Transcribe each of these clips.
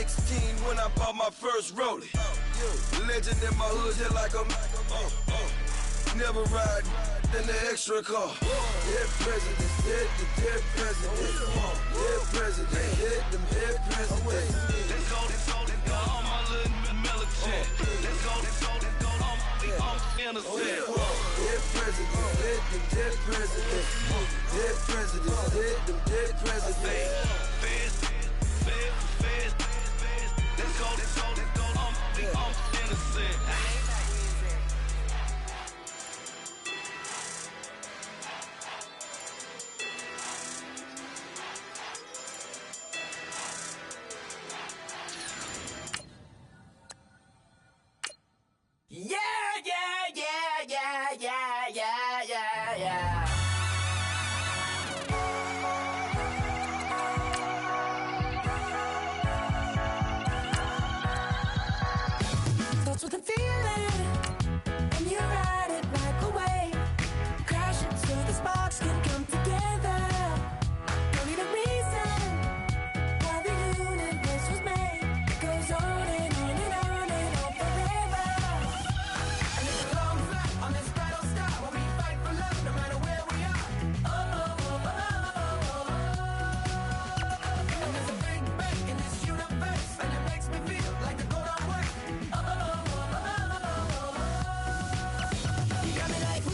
16 when I bought my first rollie. Legend in my hood, hit like a never ride in the extra car. Dead presidents, dead presidents. Dead presidents, dead presidents. Let's go, all my little militant. Let's go, all innocent. Dead presidents, dead presidents. Dead presidents, dead presidents. Let's go, all innocent. Starts with a feeling, and you ride it right away. Crash it so the sparks can come together. Don't need a reason why the universe was made. It goes on and on and on and on forever. And it's a long flight on this battle star where we fight for love no matter where we are. And there's a big bang in this universe, and it makes me feel like the go don't work. You got me like, ooh.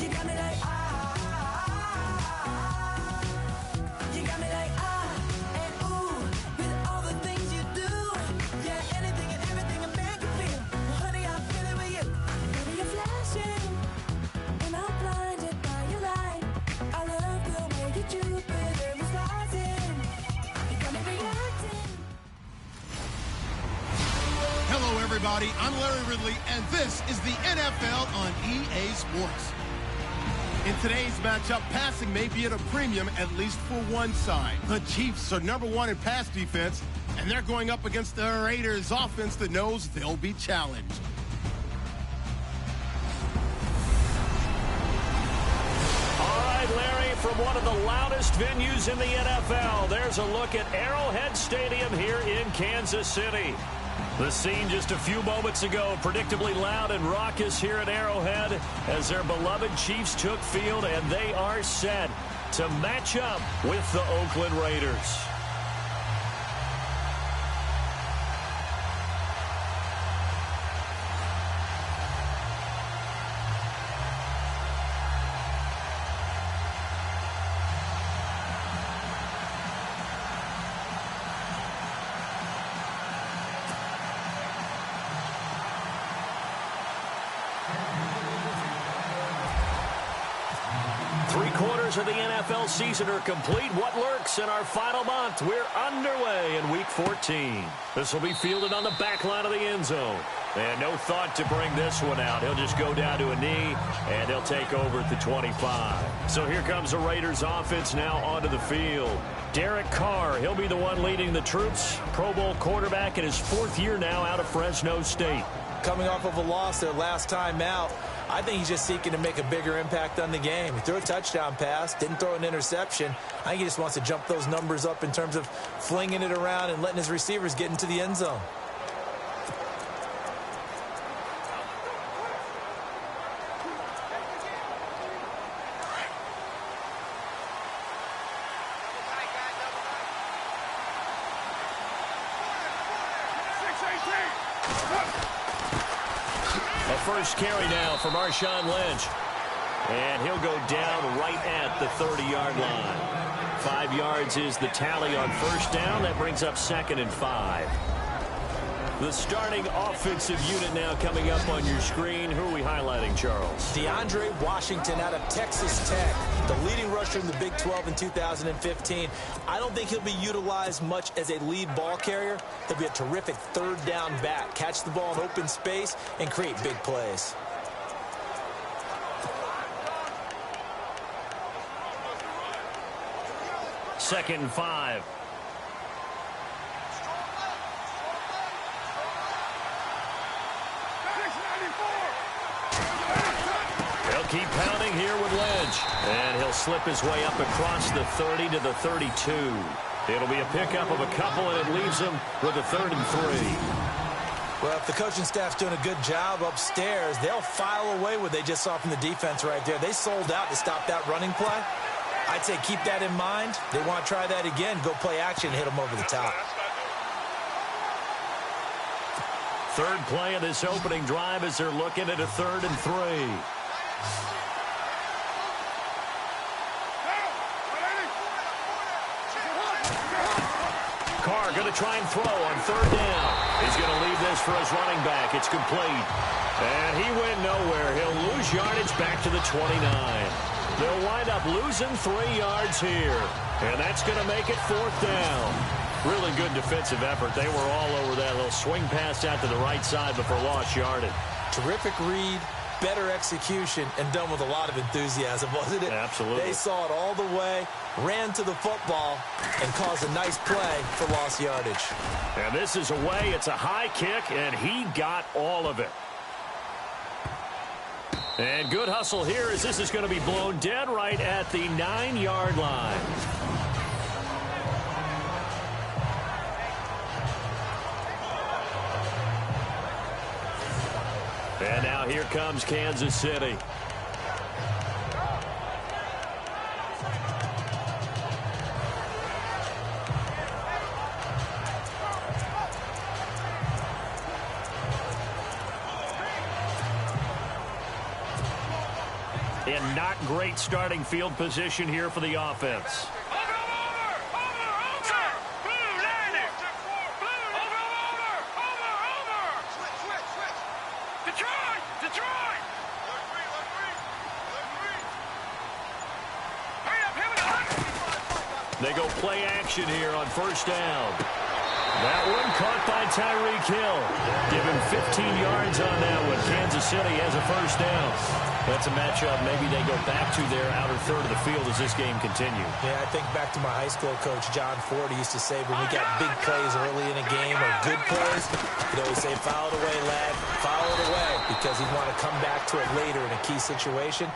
You got me like, You got me like, and ooh. With all the things you do. Yeah, anything and everything a man can feel. Well, honey, I feel it with you. Baby, you're flashing, and I'm blinded by your light. I love the way you Jupiter is rising. You got me reacting. Hello, everybody. I'm Larry Ridley, and this is the NFL on EA Sports. In today's matchup, passing may be at a premium, at least for one side. The Chiefs are #1 in pass defense, and they're going up against the Raiders' offense that knows they'll be challenged. All right, Larry, from one of the loudest venues in the NFL, there's a look at Arrowhead Stadium here in Kansas City. The scene just a few moments ago, predictably loud and raucous here at Arrowhead as their beloved Chiefs took field, and they are set to match up with the Oakland Raiders. Three-quarters of the NFL season are complete. What lurks in our final month? We're underway in Week 14. This will be fielded on the back line of the end zone. And no thought to bring this one out. He'll just go down to a knee, and he'll take over at the 25. So here comes the Raiders offense now onto the field. Derek Carr, he'll be the one leading the troops. Pro Bowl quarterback in his 4th year now out of Fresno State. Coming off of a loss their last time out, I think he's just seeking to make a bigger impact on the game. He threw a touchdown pass, didn't throw an interception. I think he just wants to jump those numbers up in terms of flinging it around and letting his receivers get into the end zone. First carry now for Marshawn Lynch. And he'll go down right at the 30-yard line. 5 yards is the tally on first down. That brings up 2nd and 5. The starting offensive unit now coming up on your screen. Who are we highlighting, Charles? DeAndre Washington out of Texas Tech, the leading rusher in the Big 12 in 2015. I don't think he'll be utilized much as a lead ball carrier. He'll be a terrific third down back. Catch the ball in open space and create big plays. Second and 5. They'll keep pounding here with Lynch. And he'll slip his way up across the 30 to the 32. It'll be a pickup of a couple, and it leaves him with a 3rd and 3. Well, if the coaching staff's doing a good job upstairs, they'll file away what they just saw from the defense right there. They sold out to stop that running play. I'd say keep that in mind. They want to try that again. Go play action and hit them over the top. Third play of this opening drive as they're looking at a 3rd and 3. Carr going to try and throw on 3rd down. He's going to leave this for his running back. It's complete. And he went nowhere. He'll lose yardage back to the 29. They'll wind up losing 3 yards here. And that's going to make it 4th down. Really good defensive effort. They were all over that little swing pass out to the right side before lost yardage. Terrific read, better execution, and done with a lot of enthusiasm, wasn't it? Absolutely. They saw it all the way, ran to the football, and caused a nice play for lost yardage. And this is away. It's a high kick, and he got all of it. And good hustle here as this is going to be blown dead right at the 9-yard line. And now here comes Kansas City. In not great starting field position here for the offense. They go play action here on 1st down. That one caught by Tyreek Hill. Give him 15 yards on that one. Kansas City has a 1st down. That's a matchup maybe they go back to their outer third of the field as this game continues. Yeah, I think back to my high school coach, John Ford. He used to say when we got big plays early in a game or good plays, he'd always say, foul it away, lad, foul it away, because he'd want to come back to it later in a key situation.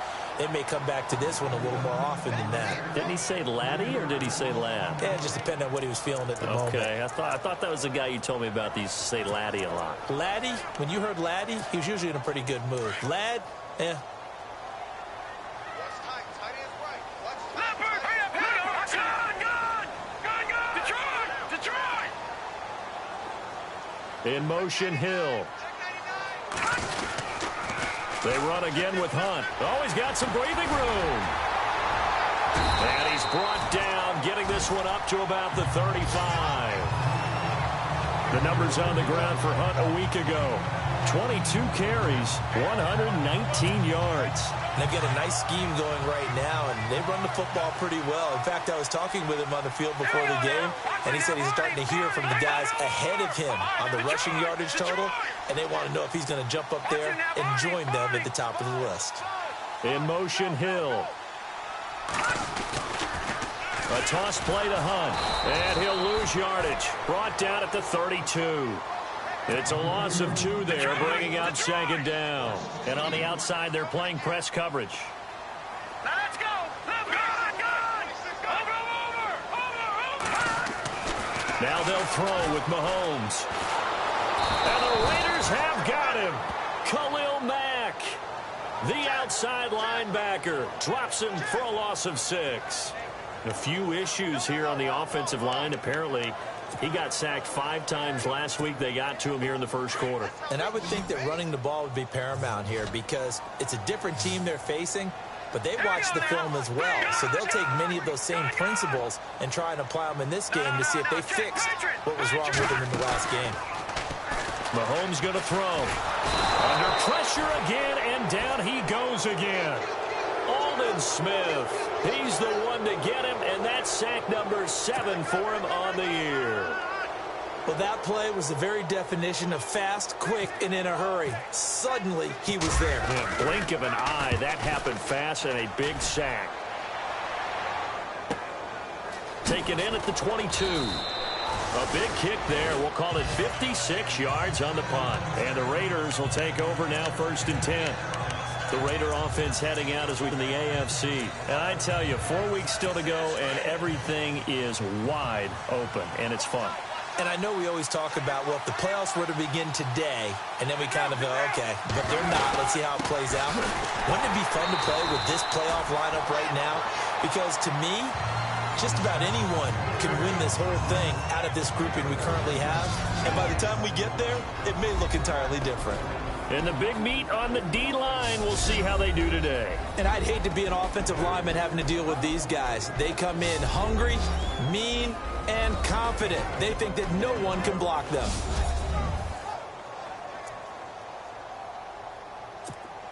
They may come back to this one a little more often than that. Didn't he say laddie or did he say lad? Yeah, it just depended on what he was feeling at the moment. Okay, I thought that was the guy you told me about. He used to say laddie a lot. Laddie, when you heard laddie, he was usually in a pretty good mood. Lad, yeah. In motion, Hill. They run again with Hunt. Oh, he's got some breathing room. And he's brought down, getting this one up to about the 35. The numbers on the ground for Hunt a week ago. 22 carries, 119 yards. And they've got a nice scheme going right now, and they run the football pretty well. In fact, I was talking with him on the field before the game, and he said he's starting to hear from the guys ahead of him on the rushing yardage total, and they want to know if he's going to jump up there and join them at the top of the list. In motion, Hill. A toss play to Hunt, and he'll lose yardage. Brought down at the 32. It's a loss of 2 there, bringing up 2nd down. And on the outside, they're playing press coverage. Let's go! Good! Over! Now they'll throw with Mahomes. And the Raiders have got him. Khalil Mack, the outside linebacker, drops him for a loss of 6. A few issues here on the offensive line, apparently. He got sacked 5 times last week. They got to him here in the first quarter. And I would think that running the ball would be paramount here because it's a different team they're facing, but they watch the film as well. So they'll take many of those same principles and try and apply them in this game to see if they fixed what was wrong with them in the last game. Mahomes going to throw. Under pressure again, and down he goes again. Aldon Smith, he's the one to get him, and that's sack number 7 for him on the year. Well, that play was the very definition of fast, quick, and in a hurry. Suddenly, he was there. In a blink of an eye, that happened fast, and a big sack. Taken in at the 22. A big kick there. We'll call it 56 yards on the punt. And the Raiders will take over now 1st and 10. The Raider offense heading out as we in the AFC. And I tell you, 4 weeks still to go, and everything is wide open, and it's fun. And I know we always talk about, well, if the playoffs were to begin today, and then we kind of go, okay, but they're not. Let's see how it plays out. Wouldn't it be fun to play with this playoff lineup right now? Because to me, just about anyone can win this whole thing out of this grouping we currently have. And by the time we get there, it may look entirely different. And the big meat on the D-line, we'll see how they do today. And I'd hate to be an offensive lineman having to deal with these guys. They come in hungry, mean, and confident. They think that no one can block them.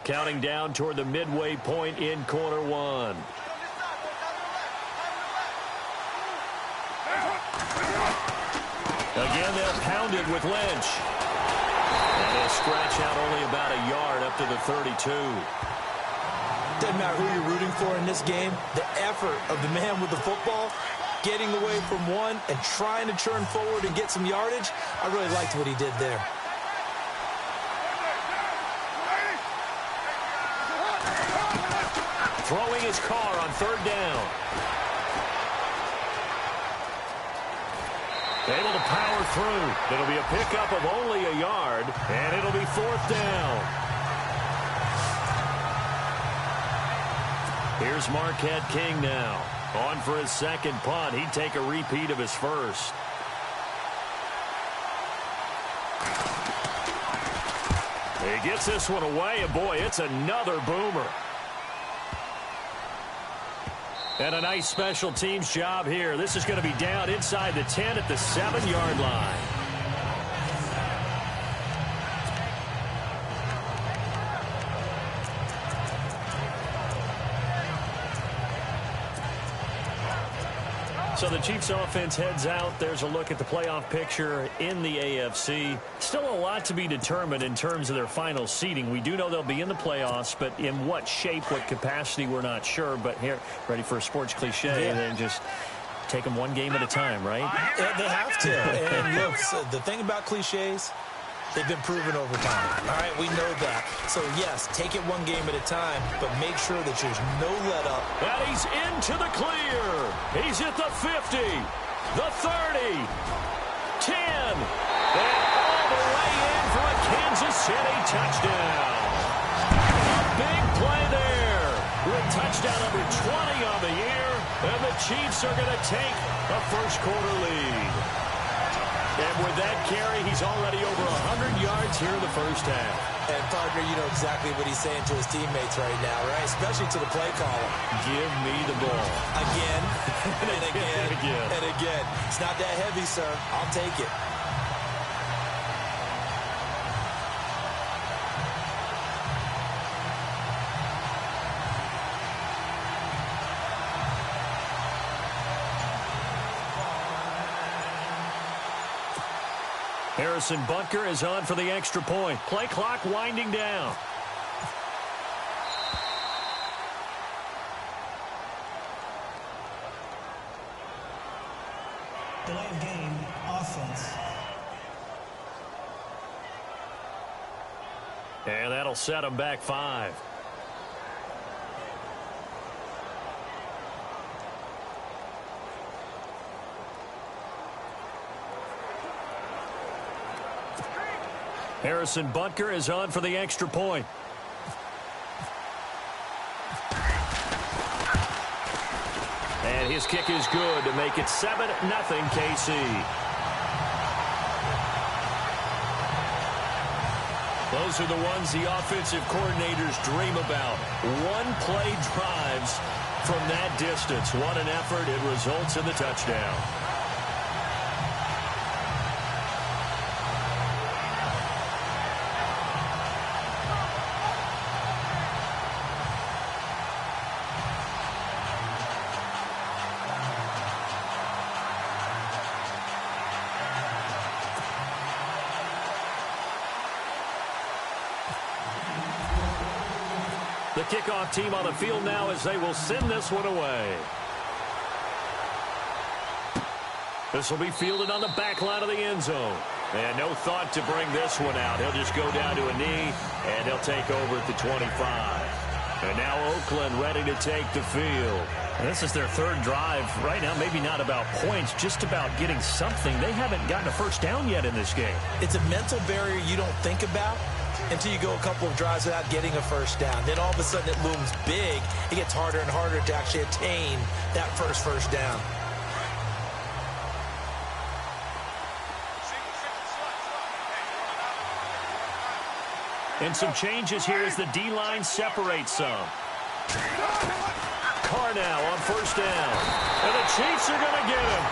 Counting down toward the midway point in quarter one. Again, they'll pound it with Lynch. And they'll scratch out only about a yard up to the 32. Doesn't matter who you're rooting for in this game. The effort of the man with the football, getting away from one and trying to turn forward and get some yardage, I really liked what he did there. Throwing his car on third down. Able to power through. It'll be a pickup of only a yard, and it'll be fourth down. Here's Marquette King now. On for his second punt. He'd take a repeat of his first. He gets this one away, and boy, it's another boomer. And a nice special teams job here. This is going to be down inside the 10 at the 7-yard line. So the Chiefs offense heads out. There's a look at the playoff picture in the AFC. Still a lot to be determined in terms of their final seeding. We do know they'll be in the playoffs, but in what shape, what capacity, we're not sure. But here, ready for a sports cliche, then just take them one game at a time, right? Yeah, they have to. And look, so the thing about cliches, they've been proven over time. All right, we know that. So, yes, take it one game at a time, but make sure that there's no let-up. And he's into the clear. He's at the 50, the 30, 10, and all the way in for a Kansas City touchdown. A big play there with touchdown number 20 on the year, and the Chiefs are going to take a first-quarter lead. And with that carry, he's already over 100 yards here in the first half. And, partner, you know exactly what he's saying to his teammates right now, right? Especially to the play caller. Give me the ball. Again, and again, and again. It's not that heavy, sir. I'll take it. Harrison Butker is on for the extra point. Play clock winding down. Delay of game, offense. And that'll set him back 5. Harrison Butker is on for the extra point. And his kick is good to make it 7-0 KC. Those are the ones the offensive coordinators dream about. One-play drives from that distance. What an effort. It results in the touchdown. The kickoff team on the field now as they will send this one away. This will be fielded on the back line of the end zone. And no thought to bring this one out. He'll just go down to a knee, and he'll take over at the 25. And now Oakland ready to take the field. And this is their third drive right now. Maybe not about points, just about getting something. They haven't gotten a first down yet in this game. It's a mental barrier you don't think about until you go a couple of drives without getting a first down. Then all of a sudden it looms big. It gets harder and harder to actually attain that first down. And some changes here as the D-line separates some. Carr now on first down. And the Chiefs are going to get him.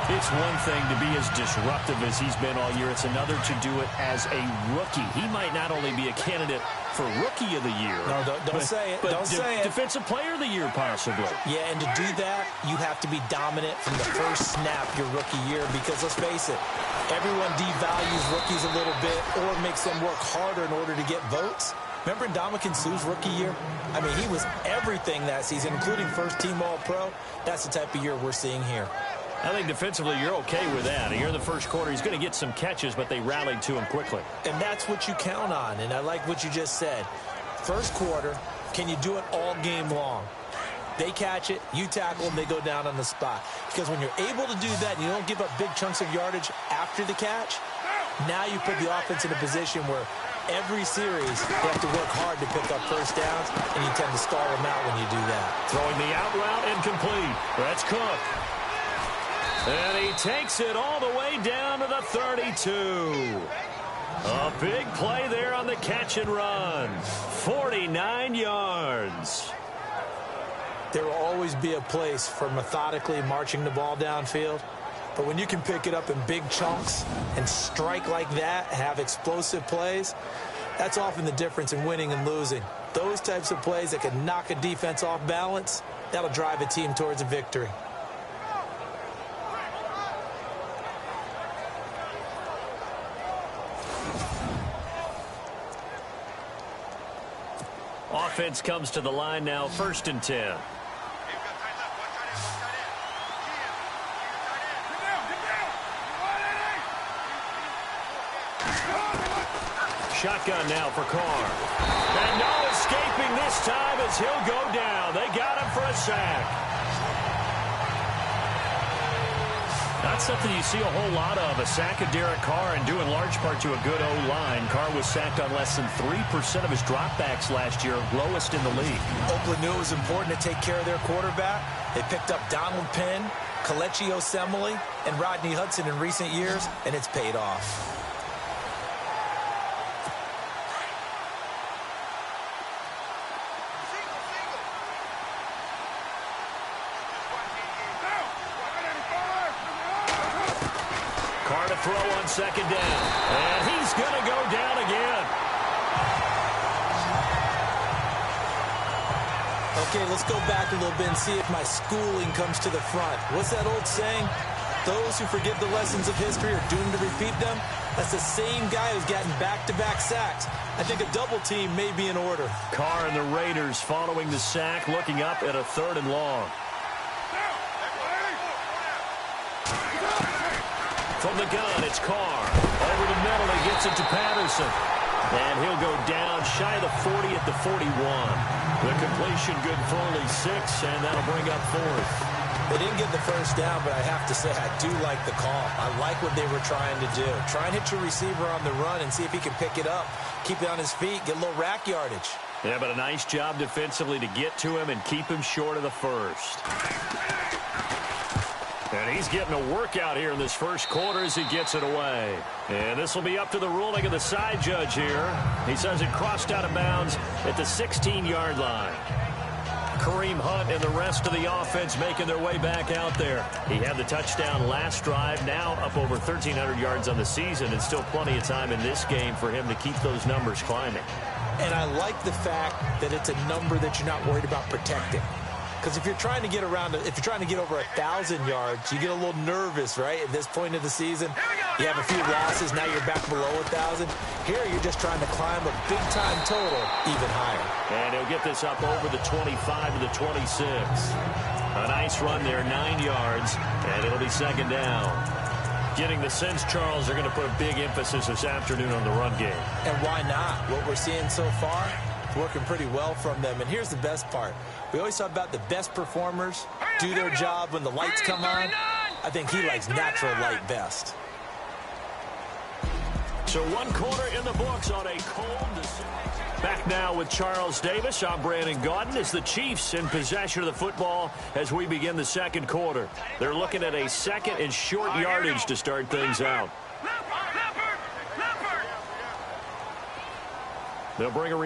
It's one thing to be as disruptive as he's been all year. It's another to do it as a rookie. He might not only be a candidate for Rookie of the Year. No, don't say it. But don't say it. Defensive Player of the Year, possibly. Yeah, and to do that, you have to be dominant from the first snap your rookie year because, let's face it, everyone devalues rookies a little bit or makes them work harder in order to get votes. Remember Ndamukong Suh's rookie year? I mean, he was everything that season, including first-team All-Pro. That's the type of year we're seeing here. I think defensively you're okay with that. Here in the first quarter, he's going to get some catches, but they rallied to him quickly. And that's what you count on, and I like what you just said. First quarter, can you do it all game long? They catch it, you tackle them, they go down on the spot. Because when you're able to do that and you don't give up big chunks of yardage after the catch, now you put the offense in a position where every series they have to work hard to pick up first downs, and you tend to stall them out when you do that. Throwing the out route incomplete. That's Cook. And he takes it all the way down to the 32. A big play there on the catch and run. 49 yards. There will always be a place for methodically marching the ball downfield. But when you can pick it up in big chunks and strike like that, have explosive plays, that's often the difference in winning and losing. Those types of plays that can knock a defense off balance, that'll drive a team towards a victory. Offense comes to the line now, 1st and 10. Shotgun now for Carr. And no escaping this time as he'll go down. They got him for a sack. That's something you see a whole lot of, a sack of Derek Carr, and due in large part to a good O-line. Carr was sacked on less than 3% of his dropbacks last year, lowest in the league. Oakland knew it was important to take care of their quarterback. They picked up Donald Penn, Kelechi Osemele, and Rodney Hudson in recent years, and it's paid off. Throw on 2nd down. And he's going to go down again. Okay, let's go back a little bit and see if my schooling comes to the front. What's that old saying? Those who forget the lessons of history are doomed to repeat them. That's the same guy who's gotten back-to-back sacks. I think a double team may be in order. Carr and the Raiders following the sack, looking up at a 3rd and long. From the gun, it's Carr. Over the middle, he gets it to Patterson. And he'll go down shy of the 40 at the 41. The completion good for only 6, and that'll bring up 4th. They didn't get the first down, but I have to say I do like the call. I like what they were trying to do. Try and hit your receiver on the run and see if he can pick it up. Keep it on his feet, get a little rack yardage. Yeah, but a nice job defensively to get to him and keep him short of the first. And he's getting a workout here in this first quarter as he gets it away. And this will be up to the ruling of the side judge here. He says it crossed out of bounds at the 16-yard line. Kareem Hunt and the rest of the offense making their way back out there. He had the touchdown last drive, now up over 1,300 yards on the season, and still plenty of time in this game for him to keep those numbers climbing. And I like the fact that it's a number that you're not worried about protecting. Because if you're trying to get over 1,000 yards, you get a little nervous, right, at this point of the season. You have a few losses, now you're back below 1,000. Here, you're just trying to climb a big-time total even higher. And he'll get this up over the 25 to the 26. A nice run there, 9 yards, and it'll be second down. Getting the sense, Charles, they're going to put a big emphasis this afternoon on the run game. And why not? What we're seeing so far, it's working pretty well from them. And here's the best part. We always talk about the best performers do their job when the lights come on. I think he likes natural light best. So 1 quarter in the books on a cold December. Back now with Charles Davis. I'm Brandon Gaudin. As the Chiefs in possession of the football as we begin the second quarter. They're looking at a second and short yardage to start things out. They'll bring a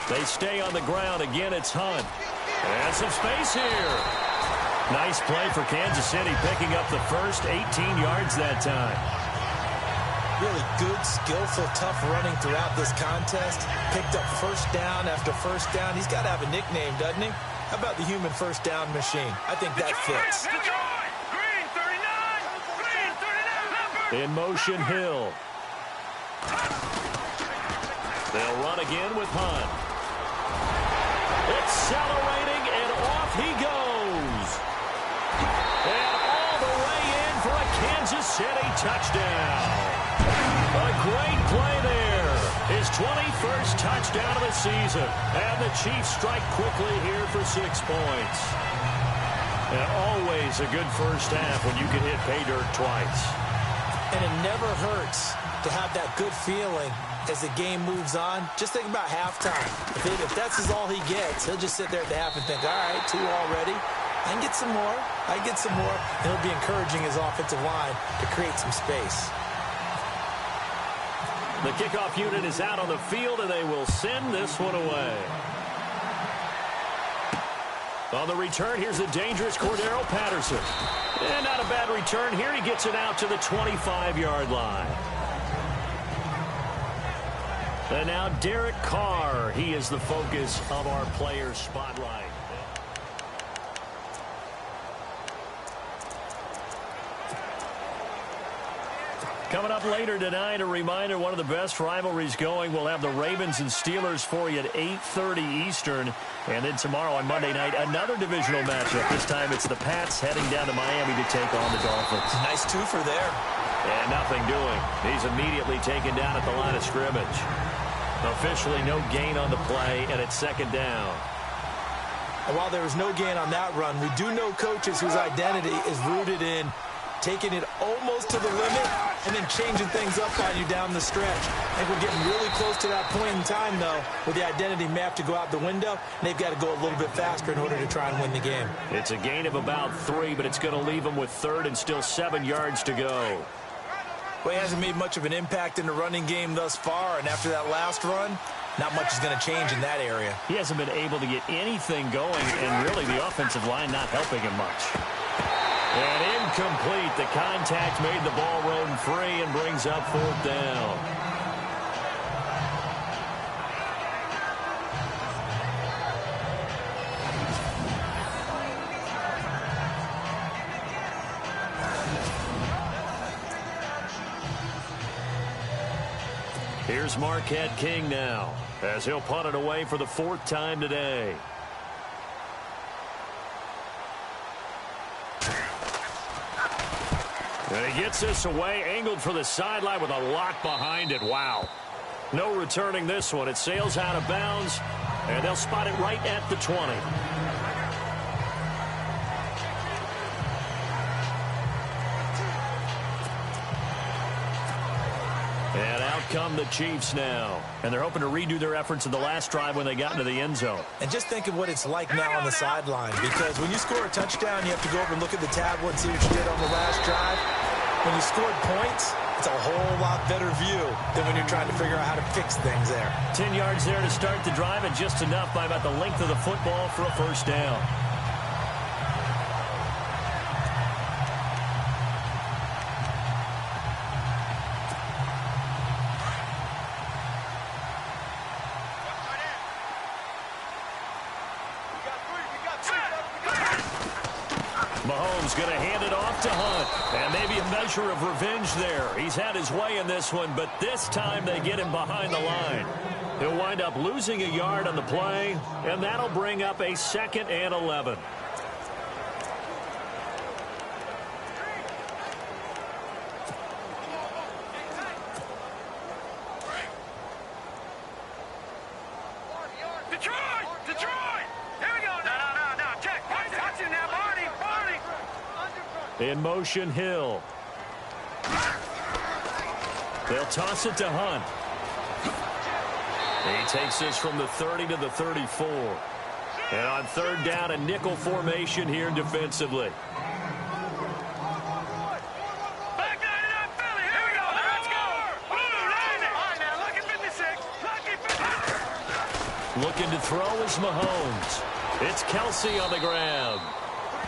They stay on the ground. Again, it's Hunt. And some space here. Nice play for Kansas City, picking up the first 18 yards that time. Really good, skillful, tough running throughout this contest. Picked up first down after first down. He's got to have a nickname, doesn't he? How about the human first down machine? I think that fits. In motion, Hill. They'll run again with Hunt. Accelerating, and off he goes. And all the way in for a Kansas City touchdown. A great play there. His 21st touchdown of the season. And the Chiefs strike quickly here for 6 points. And always a good first half when you can hit pay dirt twice. And it never hurts to have that good feeling as the game moves on. Just think about halftime. If that's all he gets, he'll just sit there at the half and think, all right, 2 already. I can get some more. I can get some more. And he'll be encouraging his offensive line to create some space. The kickoff unit is out on the field, and they will send this one away. On the return, here's the dangerous Cordero Patterson. And not a bad return here. He gets it out to the 25-yard line. And now Derek Carr. He is the focus of our players' spotlight. Coming up later tonight, a reminder, one of the best rivalries going. We'll have the Ravens and Steelers for you at 8:30 Eastern. And then tomorrow on Monday night, another divisional matchup. This time it's the Pats heading down to Miami to take on the Dolphins. Nice twofer there. And nothing doing. He's immediately taken down at the line of scrimmage. Officially no gain on the play, and it's second down. And while there was no gain on that run, we do know coaches whose identity is rooted in taking it almost to the limit and then changing things up on you down the stretch. I think we're getting really close to that point in time, though, where the identity map to go out the window, and they've got to go a little bit faster in order to try and win the game. It's a gain of about 3, but it's going to leave them with third and still 7 yards to go. Well, he hasn't made much of an impact in the running game thus far, and after that last run, not much is going to change in that area. He hasn't been able to get anything going, and really the offensive line not helping him much. And incomplete. The contact made the ball roam free and brings up 4th down. Here's Marquette King now, as he'll punt it away for the 4th time today. And he gets this away, angled for the sideline with a lock behind it. Wow. No returning this one. It sails out of bounds, and they'll spot it right at the 20. And out come the Chiefs now. And they're hoping to redo their efforts in the last drive when they got into the end zone. And just think of what it's like now on the sideline, because when you score a touchdown, you have to go over and look at the tablet and see what you did on the last drive. When you scored points, it's a whole lot better view than when you're trying to figure out how to fix things there. 10 yards there to start the drive, and just enough by about the length of the football for a first down. Mahomes going to hand it off to Hunt. And maybe a measure of revenge there. He's had his way in this one, but this time they get him behind the line. He'll wind up losing a yard on the play, and that'll bring up a 2nd and 11. In motion, Hill. They'll toss it to Hunt. He takes this from the 30 to the 34. And on 3rd down, a nickel formation here defensively. Looking to throw is Mahomes. It's Kelsey on the grab.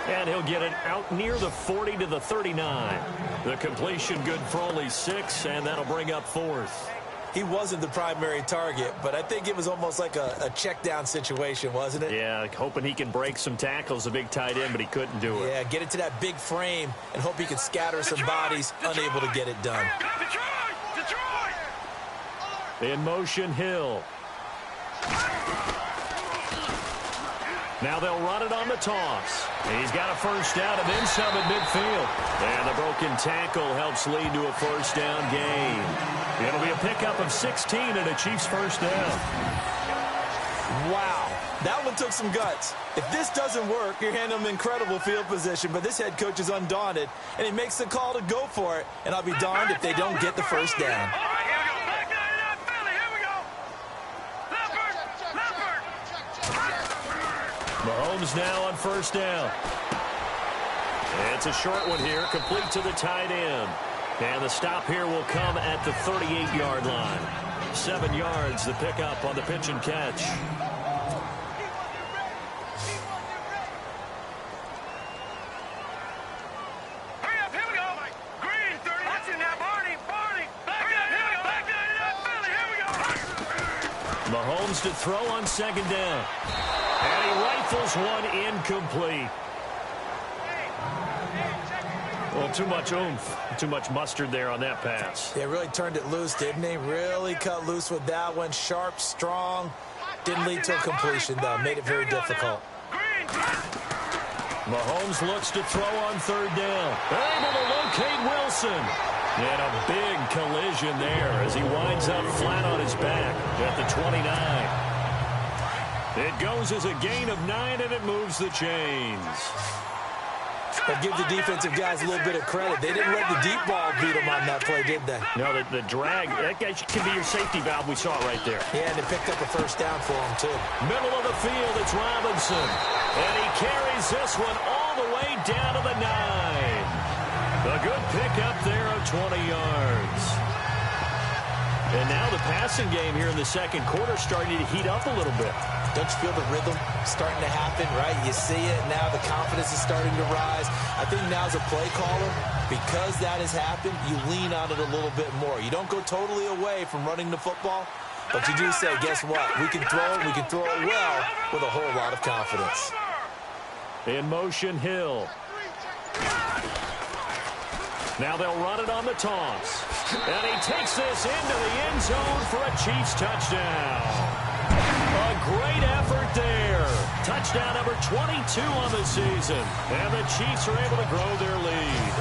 And he'll get it out near the 40 to the 39. The completion good for only 6, and that'll bring up 4th. He wasn't the primary target, but I think it was almost like a check down situation, wasn't it? Yeah, hoping he can break some tackles, a big tight end, but he couldn't do it. Yeah, get it to that big frame and hope he can scatter some bodies, unable to get it done. In motion, Hill. Now they'll run it on the toss. He's got a 1st down and then some at midfield. And the broken tackle helps lead to a 1st down gain. It'll be a pickup of 16 and a Chiefs 1st down. Wow, that one took some guts. If this doesn't work, you're handing them incredible field position, but this head coach is undaunted, and he makes the call to go for it, and I'll be darned if they don't get the 1st down. Mahomes now on 1st down. It's a short one here, complete to the tight end. And the stop here will come at the 38-yard line. 7 yards, the pickup on the pitch and catch. Hurry up, here we go. Green, 30. Watch it now, Barney. Back up, here we go. Back down to that Philly, here we go. Mahomes to throw on 2nd down. And he rifles one incomplete. Well, too much oomph, too much mustard there on that pass. They really turned it loose, didn't they? Really cut loose with that one. Sharp, strong. Didn't lead to a completion, though. Made it very difficult. Mahomes looks to throw on 3rd down. Able to locate Wilson. And a big collision there as he winds up flat on his back at the 29. It goes as a gain of 9, and it moves the chains. But give the defensive guys a little bit of credit. They didn't let the deep ball beat them on that play, did they? No, the drag, that can be your safety valve. We saw it right there. Yeah, and they picked up a 1st down for him, too. Middle of the field, it's Robinson. And he carries this one all the way down to the 9. A good pickup there of 20 yards. And now the passing game here in the 2nd quarter starting to heat up a little bit. Don't you feel the rhythm starting to happen, right? You see it now. The confidence is starting to rise. I think now as a play caller, because that has happened, you lean on it a little bit more. You don't go totally away from running the football, but you do say, guess what? We can throw it. We can throw it well with a whole lot of confidence. In motion, Hill. Now they'll run it on the toss. And he takes this into the end zone for a Chiefs touchdown. A great effort there. Touchdown number 22 on the season. And the Chiefs are able to grow their lead.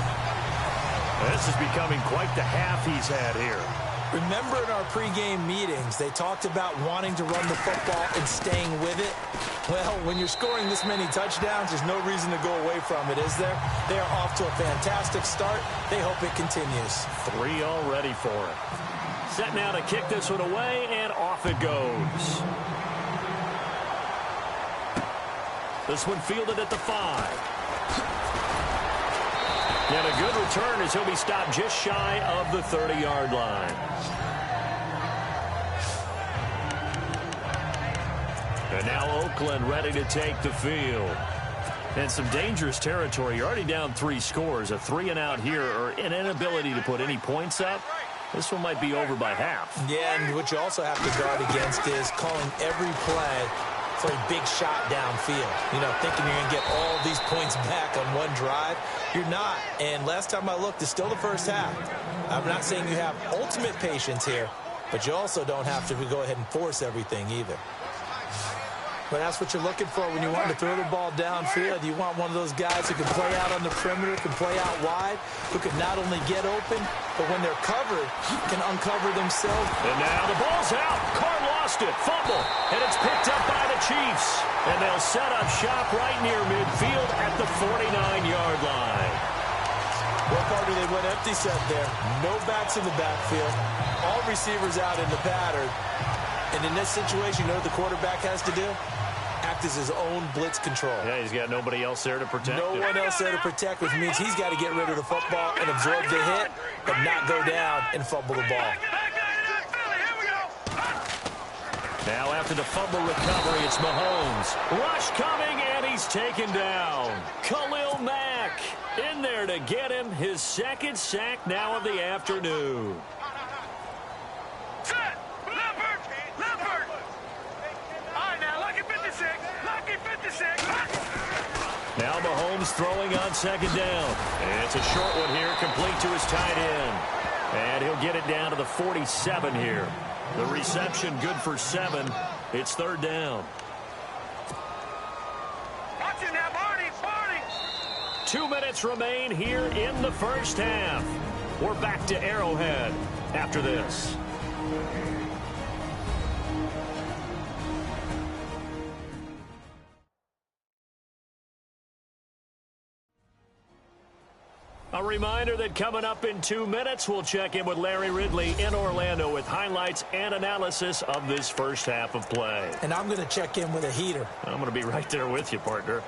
This is becoming quite the half he's had here. Remember in our pregame meetings, they talked about wanting to run the football and staying with it. Well, when you're scoring this many touchdowns, there's no reason to go away from it, is there? They are off to a fantastic start. They hope it continues. 3 already for it. Set now to kick this one away, and off it goes. This one fielded at the 5. And a good return as he'll be stopped just shy of the 30-yard line. And now Oakland ready to take the field. And some dangerous territory. You're already down 3 scores. A 3-and-out here, or an inability to put any points up. This one might be over by half. Yeah, and what you also have to guard against is calling every play for a big shot downfield. You know, thinking you're going to get all these points back on one drive. You're not. And last time I looked, it's still the first half. I'm not saying you have ultimate patience here, but you also don't have to go ahead and force everything either. But that's what you're looking for when you want to throw the ball downfield. You want one of those guys who can play out on the perimeter, can play out wide, who can not only get open, but when they're covered, can uncover themselves. And now the ball's out. Carr lost it. Fumble. And it's picked up by the Chiefs. And they'll set up shop right near midfield at the 49-yard line. Well, Carter, they went empty set there. No backs in the backfield. All receivers out in the pattern. And in this situation, you know what the quarterback has to do? Act as his own blitz control. Yeah, he's got nobody else there to protect him. No one else there to protect, which means he's got to get rid of the football and absorb the hit, but not go down and fumble the ball. Now after the fumble recovery, it's Mahomes. Rush coming, and he's taken down. Khalil Mack in there to get him his second sack now of the afternoon. Now Mahomes throwing on second down. And it's a short one here, complete to his tight end. And he'll get it down to the 47 here. The reception good for 7. It's third down. Watch it now, Barney. 2 minutes remain here in the first half. We're back to Arrowhead after this. A reminder that coming up in 2 minutes, we'll check in with Larry Ridley in Orlando with highlights and analysis of this first half of play. And I'm going to check in with a heater. I'm going to be right there with you, partner.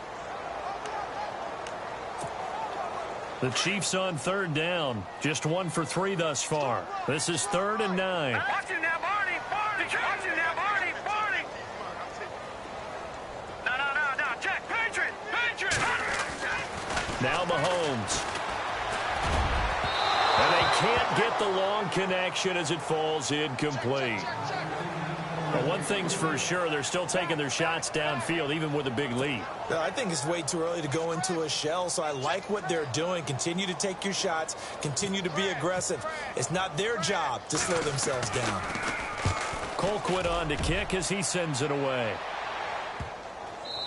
The Chiefs on third down. Just 1 for 3 thus far. This is 3rd and 9. Watch it now, Barney. Watch it now, Barney. No. Check. Patriot. Now Mahomes. And they can't get the long connection as it falls incomplete. But one thing's for sure, they're still taking their shots downfield, even with a big lead. I think it's way too early to go into a shell, so I like what they're doing. Continue to take your shots. Continue to be aggressive. It's not their job to slow themselves down. Colquitt on to kick as he sends it away.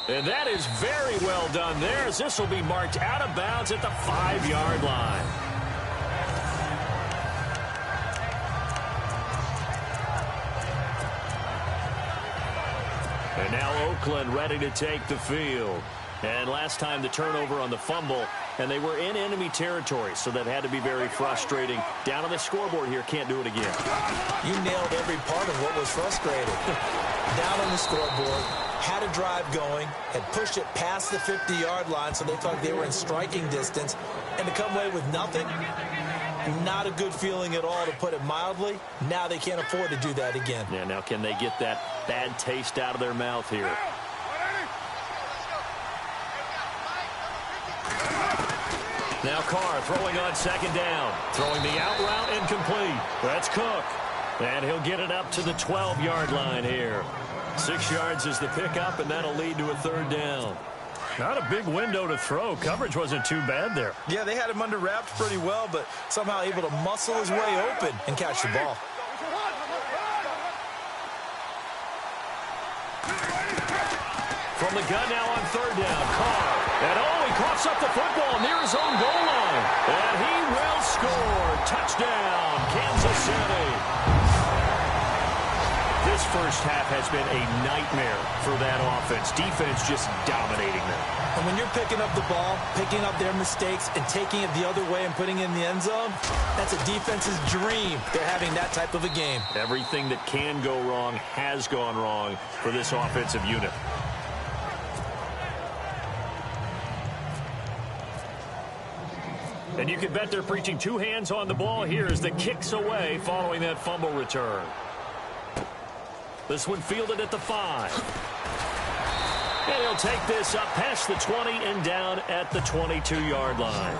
And that is very well done there, as this will be marked out of bounds at the 5-yard line. And now Oakland ready to take the field. And last time the turnover on the fumble, and they were in enemy territory, so that had to be very frustrating. Down on the scoreboard here, can't do it again. You nailed every part of what was frustrating. Down on the scoreboard, had a drive going, had pushed it past the 50-yard line, so they thought they were in striking distance, and to come away with nothing, not a good feeling at all, to put it mildly. Now they can't afford to do that again. Yeah, now can they get that bad taste out of their mouth here? Now Carr throwing on second down. Throwing the out route incomplete. That's Cook. And he'll get it up to the 12-yard line here. 6 yards is the pickup, and that'll lead to a third down. Not a big window to throw. Coverage wasn't too bad there. Yeah, they had him under wraps pretty well, but somehow able to muscle his way open and catch the ball. From the gun now on third down, Carr. And he coughs up the football near his own goal line. And he will score. Touchdown, Kansas City. This first half has been a nightmare for that offense. Defense just dominating them. And when you're picking up the ball, picking up their mistakes, and taking it the other way and putting it in the end zone, that's a defense's dream. They're having that type of a game. Everything that can go wrong has gone wrong for this offensive unit. And you can bet they're preaching 2 hands on the ball here as the kick's away following that fumble return. This one fielded at the 5. And he'll take this up past the 20 and down at the 22-yard line.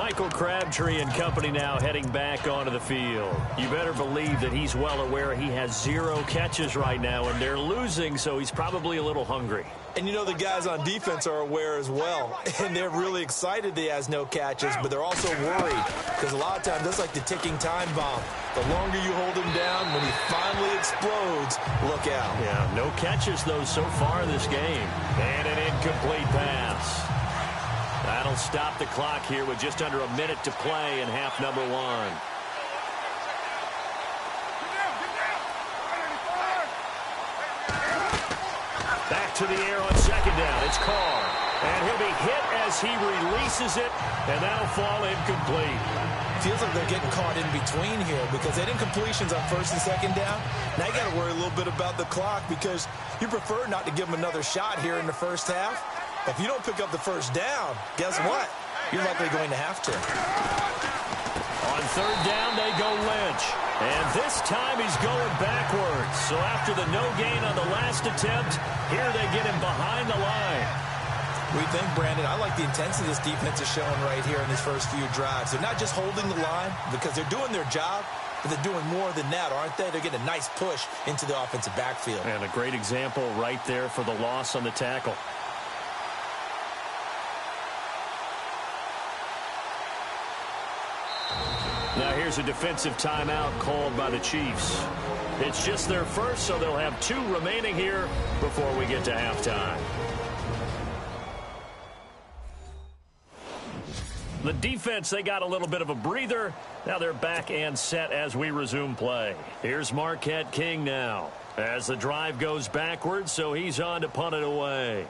Michael Crabtree and company now heading back onto the field. You better believe that he's well aware he has 0 catches right now, and they're losing, so he's probably a little hungry. And you know the guys on defense are aware as well, and they're really excited that he has no catches, but they're also worried because a lot of times that's like the ticking time bomb. The longer you hold him down, when he finally explodes, look out. Yeah, no catches, though, so far this game. And an incomplete pass. That'll stop the clock here with just under a minute to play in half number 1. Back to the air on second down. It's Carr. And he'll be hit as he releases it, and that'll fall incomplete. Feels like they're getting caught in between here because they didn't completions on first and second down. Now you got to worry a little bit about the clock because you prefer not to give them another shot here in the first half. If you don't pick up the first down, guess what? You're likely going to have to. On third down, they go Lynch. And this time he's going backwards. So after the no gain on the last attempt, here they get him behind the line. What do you think, Brandon? I like the intensity this defense is showing right here in these first few drives. They're not just holding the line because they're doing their job, but they're doing more than that, aren't they? They're getting a nice push into the offensive backfield. And a great example right there for the loss on the tackle. Now here's a defensive timeout called by the Chiefs. It's just their first, so they'll have 2 remaining here before we get to halftime. The defense, they got a little bit of a breather. Now they're back and set as we resume play. Here's Marquette King now as the drive goes backwards, so he's on to punt it away.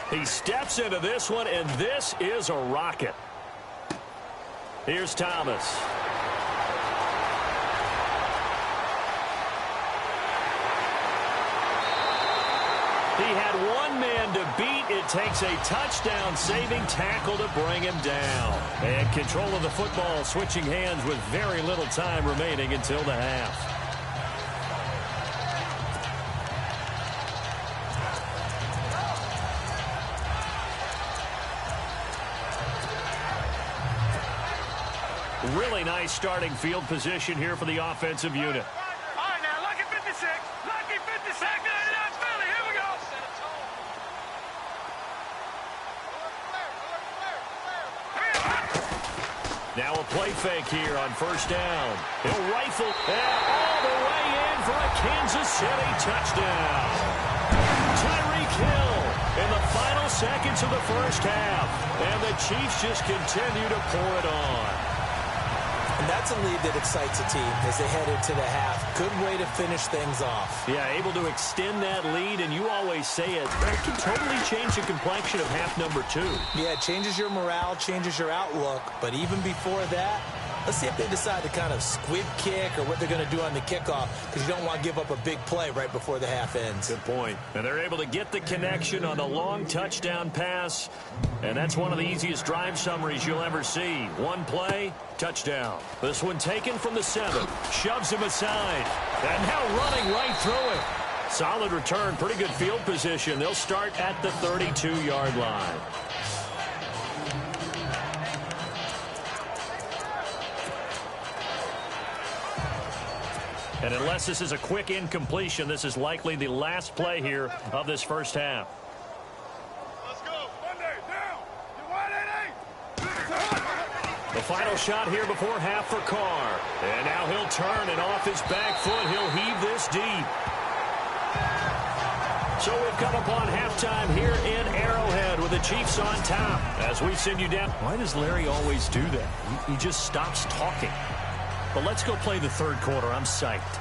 He steps into this one, and this is a rocket. Here's Thomas. He had one man to beat. It takes a touchdown-saving tackle to bring him down. And control of the football switching hands with very little time remaining until the half. Really nice starting field position here for the offensive unit. All right, now, lucky 56. Lucky 56. Back to that Philly. Here we go. Now a play fake here on first down. He'll rifle all the way in for a Kansas City touchdown. Tyreek Hill in the final seconds of the first half. And the Chiefs just continue to pour it on. And that's a lead that excites a team as they head into the half. Good way to finish things off. Yeah, able to extend that lead, and you always say it, that can totally change the complexion of half number 2. Yeah, it changes your morale, changes your outlook. But even before that, let's see if they decide to kind of squib kick or what they're going to do on the kickoff, because you don't want to give up a big play right before the half ends. Good point. And they're able to get the connection on the long touchdown pass, and that's one of the easiest drive summaries you'll ever see. One play, touchdown. This one taken from the 7. Shoves him aside. And now running right through it. Solid return, pretty good field position. They'll start at the 32-yard line. And unless this is a quick incompletion, this is likely the last play here of this first half. Let's go. Monday, down. You want it, The final shot here before half for Carr. And now he'll turn, and off his back foot, he'll heave this deep. So we've come upon halftime here in Arrowhead with the Chiefs on top. As we send you down. Why does Larry always do that? He just stops talking. But let's go play the third quarter. I'm psyched.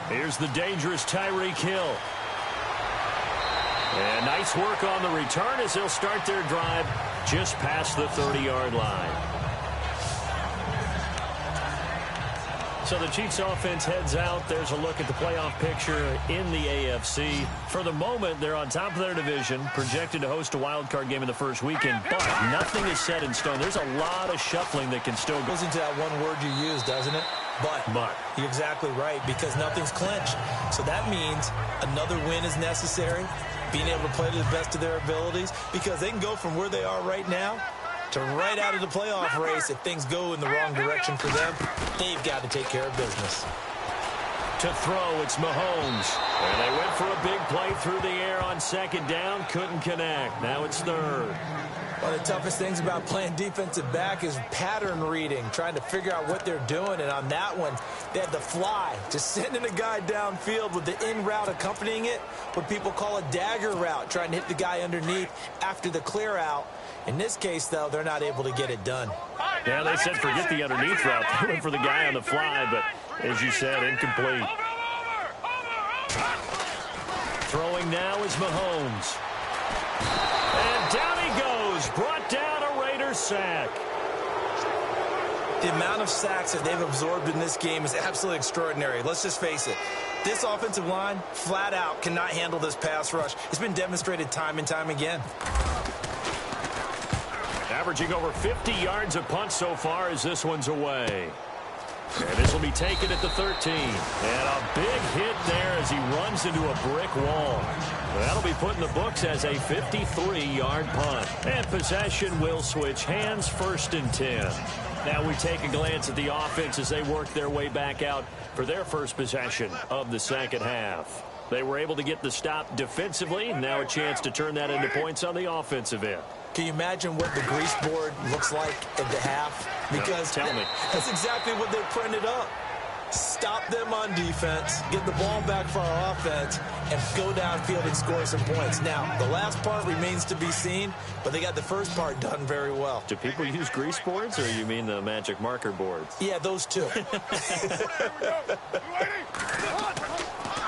Here's the dangerous Tyreek Hill. And nice work on the return as they'll start their drive just past the 30-yard line. So the Chiefs offense heads out. There's a look at the playoff picture in the AFC. For the moment, they're on top of their division, projected to host a wild card game in the first weekend, but nothing is set in stone. There's a lot of shuffling that can still go. Goes into that one word you used, doesn't it? But you're exactly right, because nothing's clinched. So that means another win is necessary, being able to play to the best of their abilities, because they can go from where they are right now to right out of the playoff race. If things go in the wrong direction for them, they've got to take care of business. To throw, it's Mahomes. And they went for a big play through the air on second down. Couldn't connect. Now it's third. One of the toughest things about playing defensive back is pattern reading, trying to figure out what they're doing. And on that one, they had the fly, just sending a guy downfield with the in route accompanying it, what people call a dagger route, trying to hit the guy underneath after the clear out. In this case, though, they're not able to get it done. Yeah, they said forget the underneath route. They went for the guy on the fly, but as you said, incomplete. Throwing now is Mahomes. And down he goes. Brought down a Raiders sack. The amount of sacks that they've absorbed in this game is absolutely extraordinary. Let's just face it. This offensive line, flat out, cannot handle this pass rush. It's been demonstrated time and time again. Averaging over 50 yards a punt so far as this one's away. And this will be taken at the 13. And a big hit there as he runs into a brick wall. That'll be put in the books as a 53-yard punt. And possession will switch hands, 1st and 10. Now we take a glance at the offense as they work their way back out for their first possession of the second half. They were able to get the stop defensively. Now a chance to turn that into points on the offensive end. Can you imagine what the grease board looks like at the half? Because tell me. That's exactly what they printed up. Stop them on defense, get the ball back for our offense, and go downfield and score some points. Now, the last part remains to be seen, but they got the first part done very well. Do people use grease boards, or you mean the magic marker boards? Yeah, those two.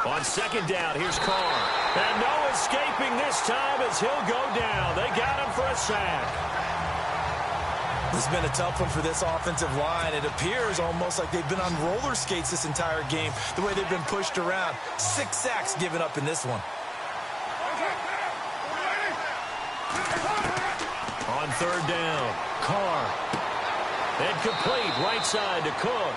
On second down, here's Carr. And no escaping this time as he'll go down. They got him for a sack. This has been a tough one for this offensive line. It appears almost like they've been on roller skates this entire game, the way they've been pushed around. 6 sacks given up in this one. On third down, Carr. And complete, right side to Cook.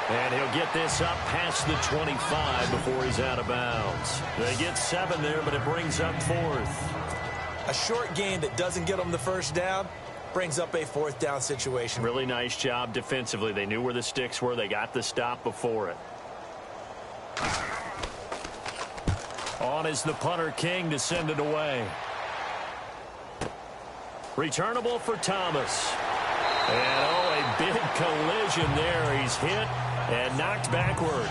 And he'll get this up past the 25 before he's out of bounds. They get 7 there, but it brings up 4th. A short gain that doesn't get them the first down brings up a 4th down situation. Really nice job defensively. They knew where the sticks were. They got the stop before it. On is the punter King to send it away. Returnable for Thomas. And a big collision there. He's hit and knocked backward.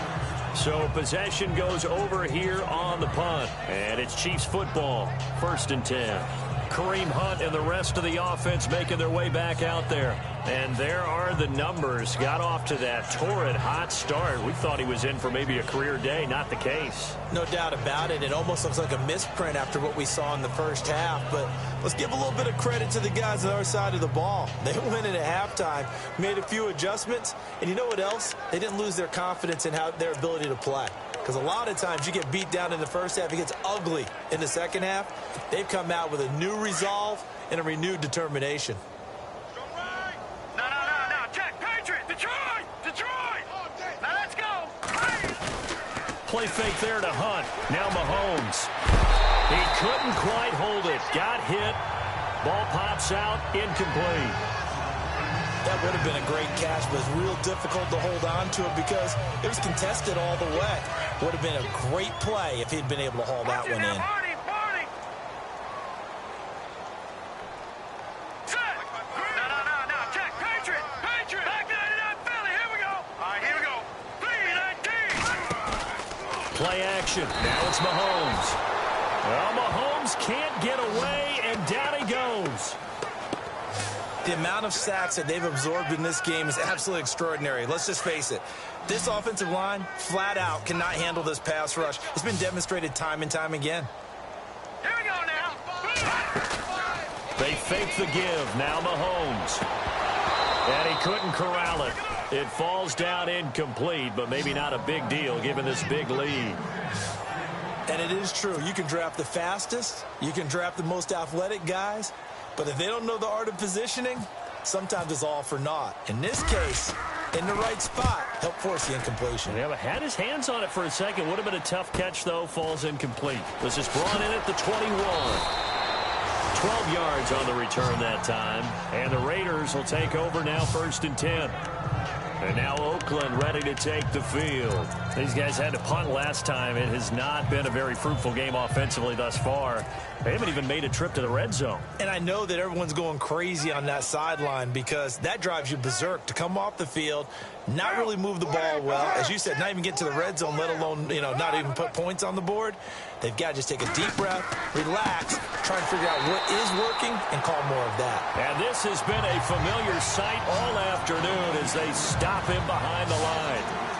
So possession goes over here on the punt. And it's Chiefs football, 1st and 10. Kareem Hunt and the rest of the offense making their way back out there. And there are the numbers. Got off to that torrid hot start. We thought he was in for maybe a career day. Not the case. No doubt about it. It almost looks like a misprint after what we saw in the first half. But let's give a little bit of credit to the guys on our side of the ball. They went in at halftime, made a few adjustments. And you know what else? They didn't lose their confidence in their ability to play. Because a lot of times you get beat down in the first half, it gets ugly in the second half. They've come out with a new resolve and a renewed determination. No. Check. Patriot. Detroit. Now let's go. Play fake there to Hunt. Now Mahomes. He couldn't quite hold it. Got hit. Ball pops out. Incomplete. That would have been a great catch, but it's real difficult to hold on to it because it was contested all the way. Would have been a great play if he'd been able to haul that one in. No. Check. Patriot. Back to Philly. Here we go. All right, here we go. 3-19. Play action. Now it's Mahomes. Well, Mahomes can't get away, and down he goes. The amount of sacks that they've absorbed in this game is absolutely extraordinary. Let's just face it. This offensive line, flat out, cannot handle this pass rush. It's been demonstrated time and time again. Here we go now. They fake the give. Now Mahomes. And he couldn't corral it. It falls down incomplete, but maybe not a big deal given this big lead. And it is true. You can draft the fastest. You can draft the most athletic guys. But if they don't know the art of positioning, sometimes it's all for naught. In this case, in the right spot, helped force the incompletion. Yeah, but had his hands on it for a second. Would have been a tough catch, though. Falls incomplete. This is brought in at the 21. 12 yards on the return that time. And the Raiders will take over now, 1st and 10. And now Oakland ready to take the field. These guys had to punt last time. It has not been a very fruitful game offensively thus far. They haven't even made a trip to the red zone. And I know that everyone's going crazy on that sideline because that drives you berserk to come off the field, not really move the ball well. As you said, not even get to the red zone, let alone, not even put points on the board. They've got to just take a deep breath, relax, try and figure out what is working, and call more of that. And this has been a familiar sight all afternoon as they stop him behind the line.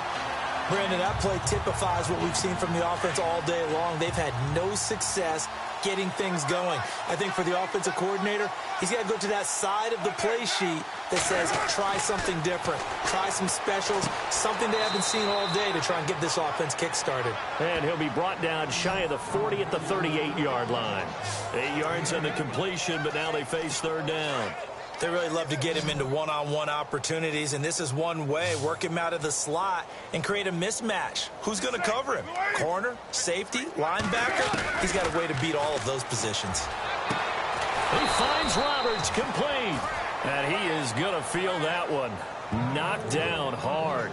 Brandon, that play typifies what we've seen from the offense all day long. They've had no success getting things going. I think for the offensive coordinator, he's got to go to that side of the play sheet that says try something different, try some specials, something they haven't seen all day to try and get this offense kick-started. And he'll be brought down shy of the 40 at the 38-yard line. 8 yards on the completion, but now they face 3rd down. They really love to get him into one-on-one opportunities, and this is one way. Work him out of the slot and create a mismatch. Who's going to cover him? Corner, safety, linebacker? He's got a way to beat all of those positions. He finds Roberts complete, and he is going to feel that one. Knocked down hard.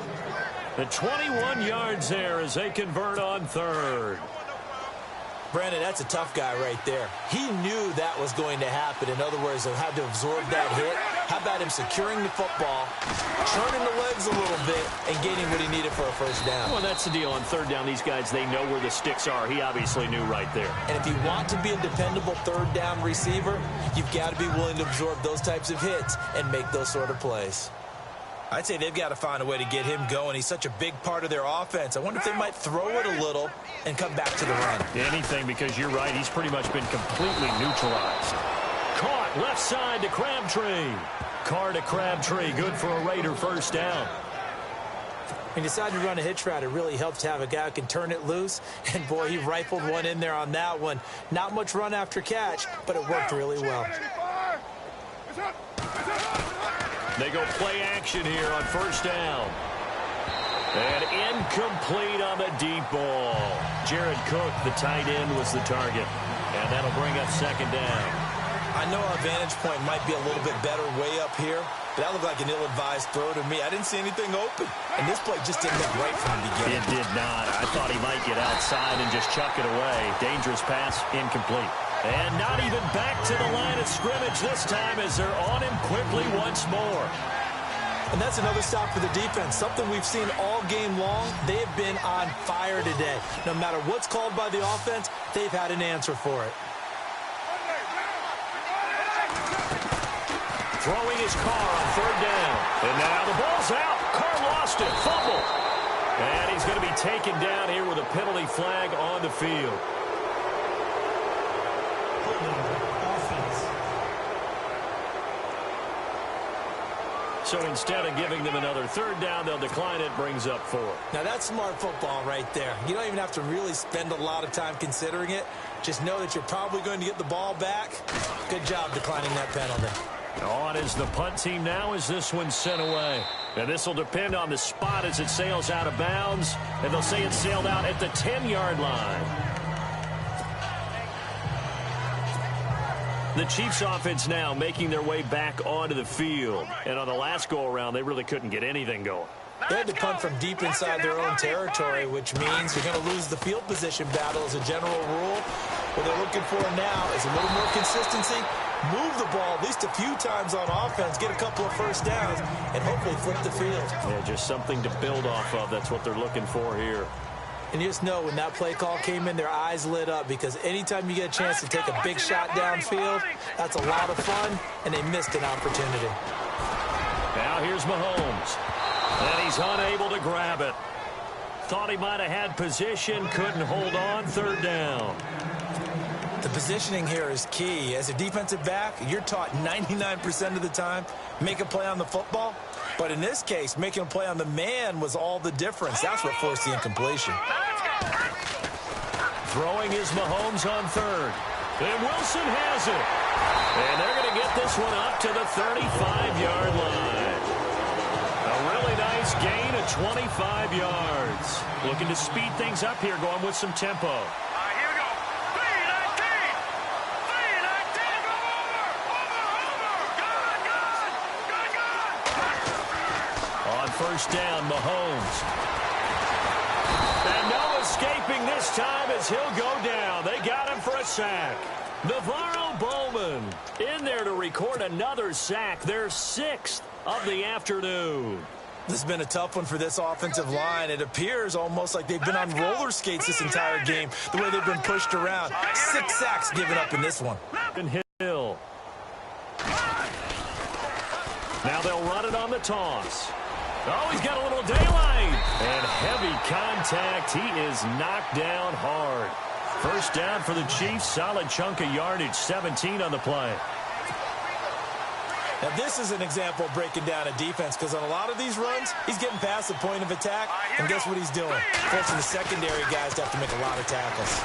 The 21 yards there as they convert on 3rd. Brandon, that's a tough guy right there. He knew that was going to happen. In other words, he'll have to absorb that hit. How about him securing the football, turning the legs a little bit, and getting what he needed for a 1st down? Well, that's the deal. On 3rd down, these guys, they know where the sticks are. He obviously knew right there. And if you want to be a dependable 3rd down receiver, you've got to be willing to absorb those types of hits and make those sort of plays. I'd say they've got to find a way to get him going. He's such a big part of their offense. I wonder if they might throw it a little and come back to the run. Anything, because you're right. He's pretty much been completely neutralized. Caught left side to Crabtree. Carr to Crabtree. Good for a Raider 1st down. When you decide to run a hitch route, it really helps to have a guy who can turn it loose. And, boy, he rifled one in there on that one. Not much run after catch, but it worked really well. They go play action here on 1st down. And incomplete on the deep ball. Jared Cook, the tight end, was the target. And that'll bring up 2nd down. I know our vantage point might be a little bit better way up here, but that looked like an ill-advised throw to me. I didn't see anything open. And this play just didn't look right from the beginning. It did not. I thought he might get outside and just chuck it away. Dangerous pass, incomplete. And not even back to the line of scrimmage this time as they're on him quickly once more. And that's another stop for the defense. Something we've seen all game long. They have been on fire today. No matter what's called by the offense, they've had an answer for it. Throwing his Carr on 3rd down. And now the ball's out. Carr lost it. Fumble. And he's going to be taken down here with a penalty flag on the field. So instead of giving them another 3rd down, they'll decline it, brings up 4. Now that's smart football right there. You don't even have to really spend a lot of time considering it. Just know that you're probably going to get the ball back. Good job declining that penalty. On is the punt team now as this one's sent away. And this will depend on the spot as it sails out of bounds. And they'll say it sailed out at the 10-yard line. The Chiefs offense now making their way back onto the field. And on the last go-around, they really couldn't get anything going. They had to punt from deep inside their own territory, which means you're going to lose the field position battle as a general rule. What they're looking for now is a little more consistency, move the ball at least a few times on offense, get a couple of 1st downs, and hopefully flip the field. Yeah, just something to build off of. That's what they're looking for here. And you just know when that play call came in, their eyes lit up because anytime you get a chance to take a big shot downfield, that's a lot of fun, and they missed an opportunity. Now here's Mahomes. And he's unable to grab it. Thought he might have had position, couldn't hold on, 3rd down. The positioning here is key. As a defensive back, you're taught 99% of the time, make a play on the football. But in this case, making a play on the man was all the difference. That's what forced the incompletion. Throwing is Mahomes on 3rd. And Wilson has it. And they're going to get this one up to the 35-yard line. A really nice at 25 yards. Looking to speed things up here, going with some tempo. All right, here we go. 319. 319. Over. On first down, Mahomes. And no escaping this time as he'll go down. They got him for a sack. Navarro Bowman in there to record another sack, their 6th of the afternoon. This has been a tough one for this offensive line. It appears almost like they've been on roller skates this entire game, the way they've been pushed around. 6 sacks given up in this one. Hill. Now they'll run it on the toss. Oh, he's got a little daylight. And heavy contact. He is knocked down hard. First down for the Chiefs. Solid chunk of yardage. 17 on the play. Now, this is an example of breaking down a defense, because on a lot of these runs, he's getting past the point of attack, and guess what he's doing? Forcing the secondary guys to have to make a lot of tackles.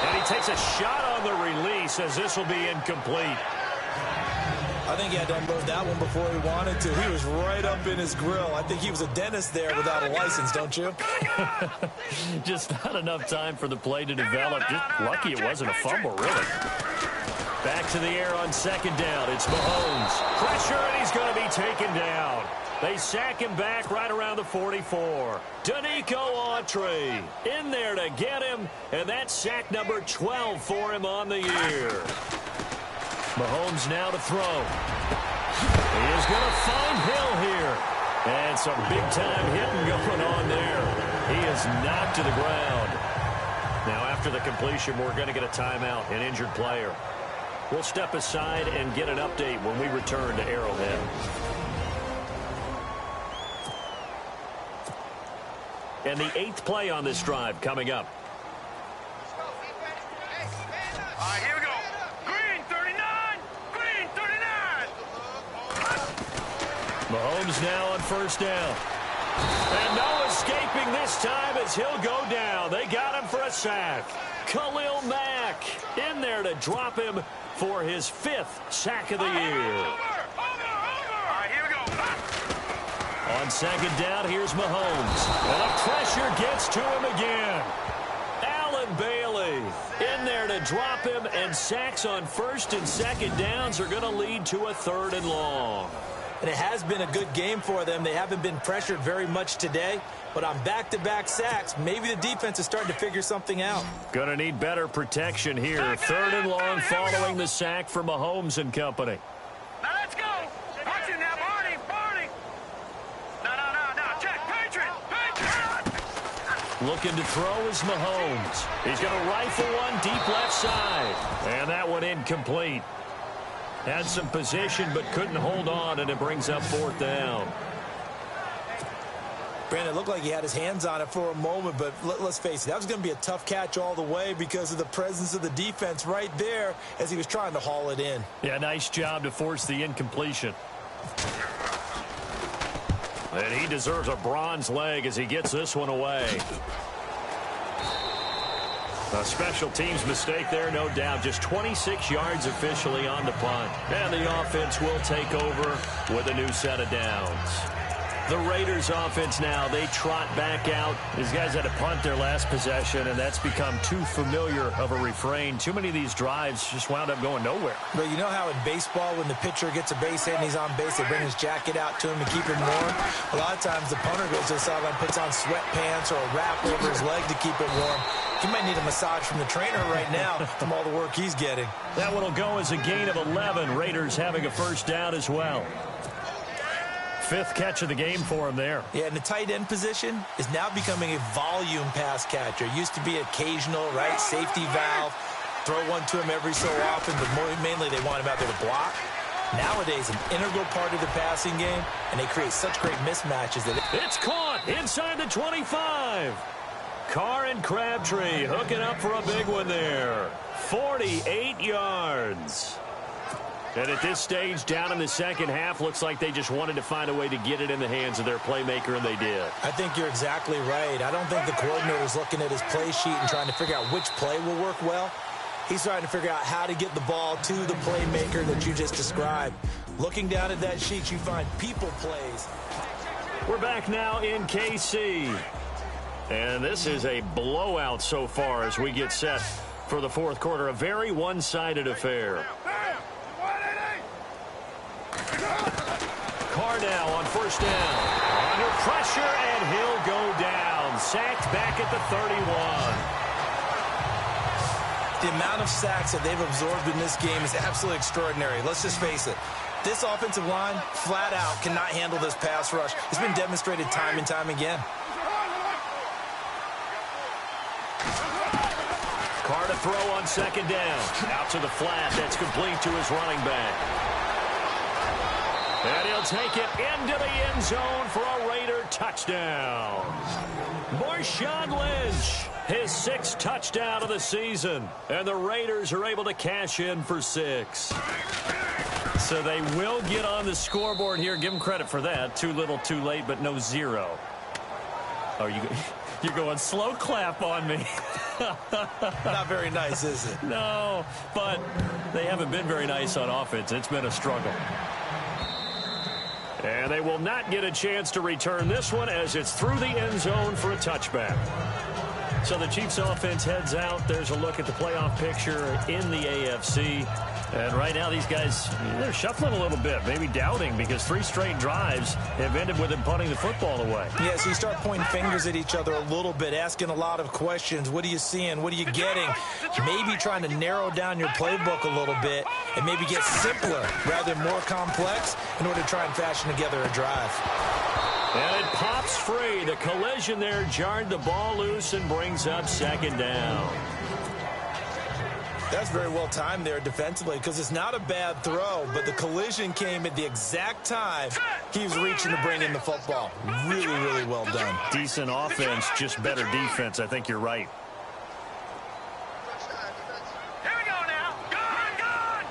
And he takes a shot on the release as this will be incomplete. I think he had to unload that one before he wanted to. He was right up in his grill. I think he was a dentist there without a license, don't you? Just not enough time for the play to develop. Just lucky it wasn't a fumble, really. Back to the air on second down. It's Mahomes. Pressure, and he's going to be taken down. They sack him back right around the 44. Danico Autry in there to get him, and that's sack number 12 for him on the year. Mahomes now to throw. He is going to find Hill here. And some big-time hitting going on there. He is knocked to the ground. Now, after the completion, we're going to get a timeout, an injured player. We'll step aside and get an update when we return to Arrowhead. And the 8th play on this drive coming up. All right, here we go. Green 39. Green 39. Mahomes now on first down. And no escaping this time as he'll go down. They got him for a sack. Khalil Mack in there to drop him for his 5th sack of the year. Over. All right, here we go. On second down, here's Mahomes. And the pressure gets to him again. Allen Bailey in there to drop him, and sacks on first and second downs are going to lead to a 3rd and long. And it has been a good game for them. They haven't been pressured very much today, but on back-to-back sacks, maybe the defense is starting to figure something out. Going to need better protection here. 3rd and long following the sack for Mahomes and company. Now let's go. Watch it now, Barney. Barney. No. Check. Patriot. Looking to throw is Mahomes. He's going to rifle one deep left side. And that one incomplete. Had some position but couldn't hold on, and it brings up 4th down. Brandon, it looked like he had his hands on it for a moment, but let's face it, that was going to be a tough catch all the way because of the presence of the defense right there as he was trying to haul it in. Yeah, nice job to force the incompletion. And he deserves a bronze leg as he gets this one away. A special teams mistake there, no doubt. Just 26 yards officially on the punt. And the offense will take over with a new set of downs. The Raiders offense now, they trot back out. These guys had to punt their last possession, and that's become too familiar of a refrain. Too many of these drives just wound up going nowhere. But you know how in baseball, when the pitcher gets a base hit and he's on base, they bring his jacket out to him to keep him warm? A lot of times the punter goes to the sideline, puts on sweatpants or a wrap over his leg to keep it warm. He might need a massage from the trainer right now from all the work he's getting. That one will go as a gain of 11. Raiders having a first down as well. 5th catch of the game for him there. Yeah, and the tight end position is now becoming a volume pass catcher. Used to be occasional, right? Safety valve. Throw one to him every so often, but mainly they want him out there to block. Nowadays, an integral part of the passing game, and they create such great mismatches that it's caught inside the 25. Carr and Crabtree hooking up for a big one there. 48 yards. And at this stage, down in the second half, looks like they just wanted to find a way to get it in the hands of their playmaker, and they did. I think you're exactly right. I don't think the coordinator is looking at his play sheet and trying to figure out which play will work well. He's trying to figure out how to get the ball to the playmaker that you just described. Looking down at that sheet, you find people plays. We're back now in KC. And this is a blowout so far as we get set for the fourth quarter. A very one-sided affair. Carr now on first down. Under pressure, and he'll go down. Sacked back at the 31. The amount of sacks that they've absorbed in this game is absolutely extraordinary. Let's just face it. This offensive line, flat out, cannot handle this pass rush. It's been demonstrated time and time again. Carr to throw on second down. Out to the flat. That's complete to his running back. And he'll take it into the end zone for a Raider touchdown. Marshawn Lynch, his 6th touchdown of the season. And the Raiders are able to cash in for 6. So they will get on the scoreboard here. Give them credit for that. Too little, too late, but no 0. Oh, you're going slow clap on me. Not very nice, is it? No, but they haven't been very nice on offense. It's been a struggle. And they will not get a chance to return this one as it's through the end zone for a touchback. So the Chiefs offense heads out. There's a look at the playoff picture in the AFC. And right now these guys, they're shuffling a little bit, maybe doubting, because 3 straight drives have ended with them punting the football away. Yeah, so you start pointing fingers at each other a little bit, asking a lot of questions. What are you seeing? What are you getting? Maybe trying to narrow down your playbook a little bit and maybe get simpler rather than more complex in order to try and fashion together a drive. And it pops free. The collision there jarred the ball loose and brings up second down. That's very well timed there defensively, because it's not a bad throw, but the collision came at the exact time he was reaching to bring in the football. Really, really well done. Decent offense, just better defense. I think you're right. Here we go now. Gun.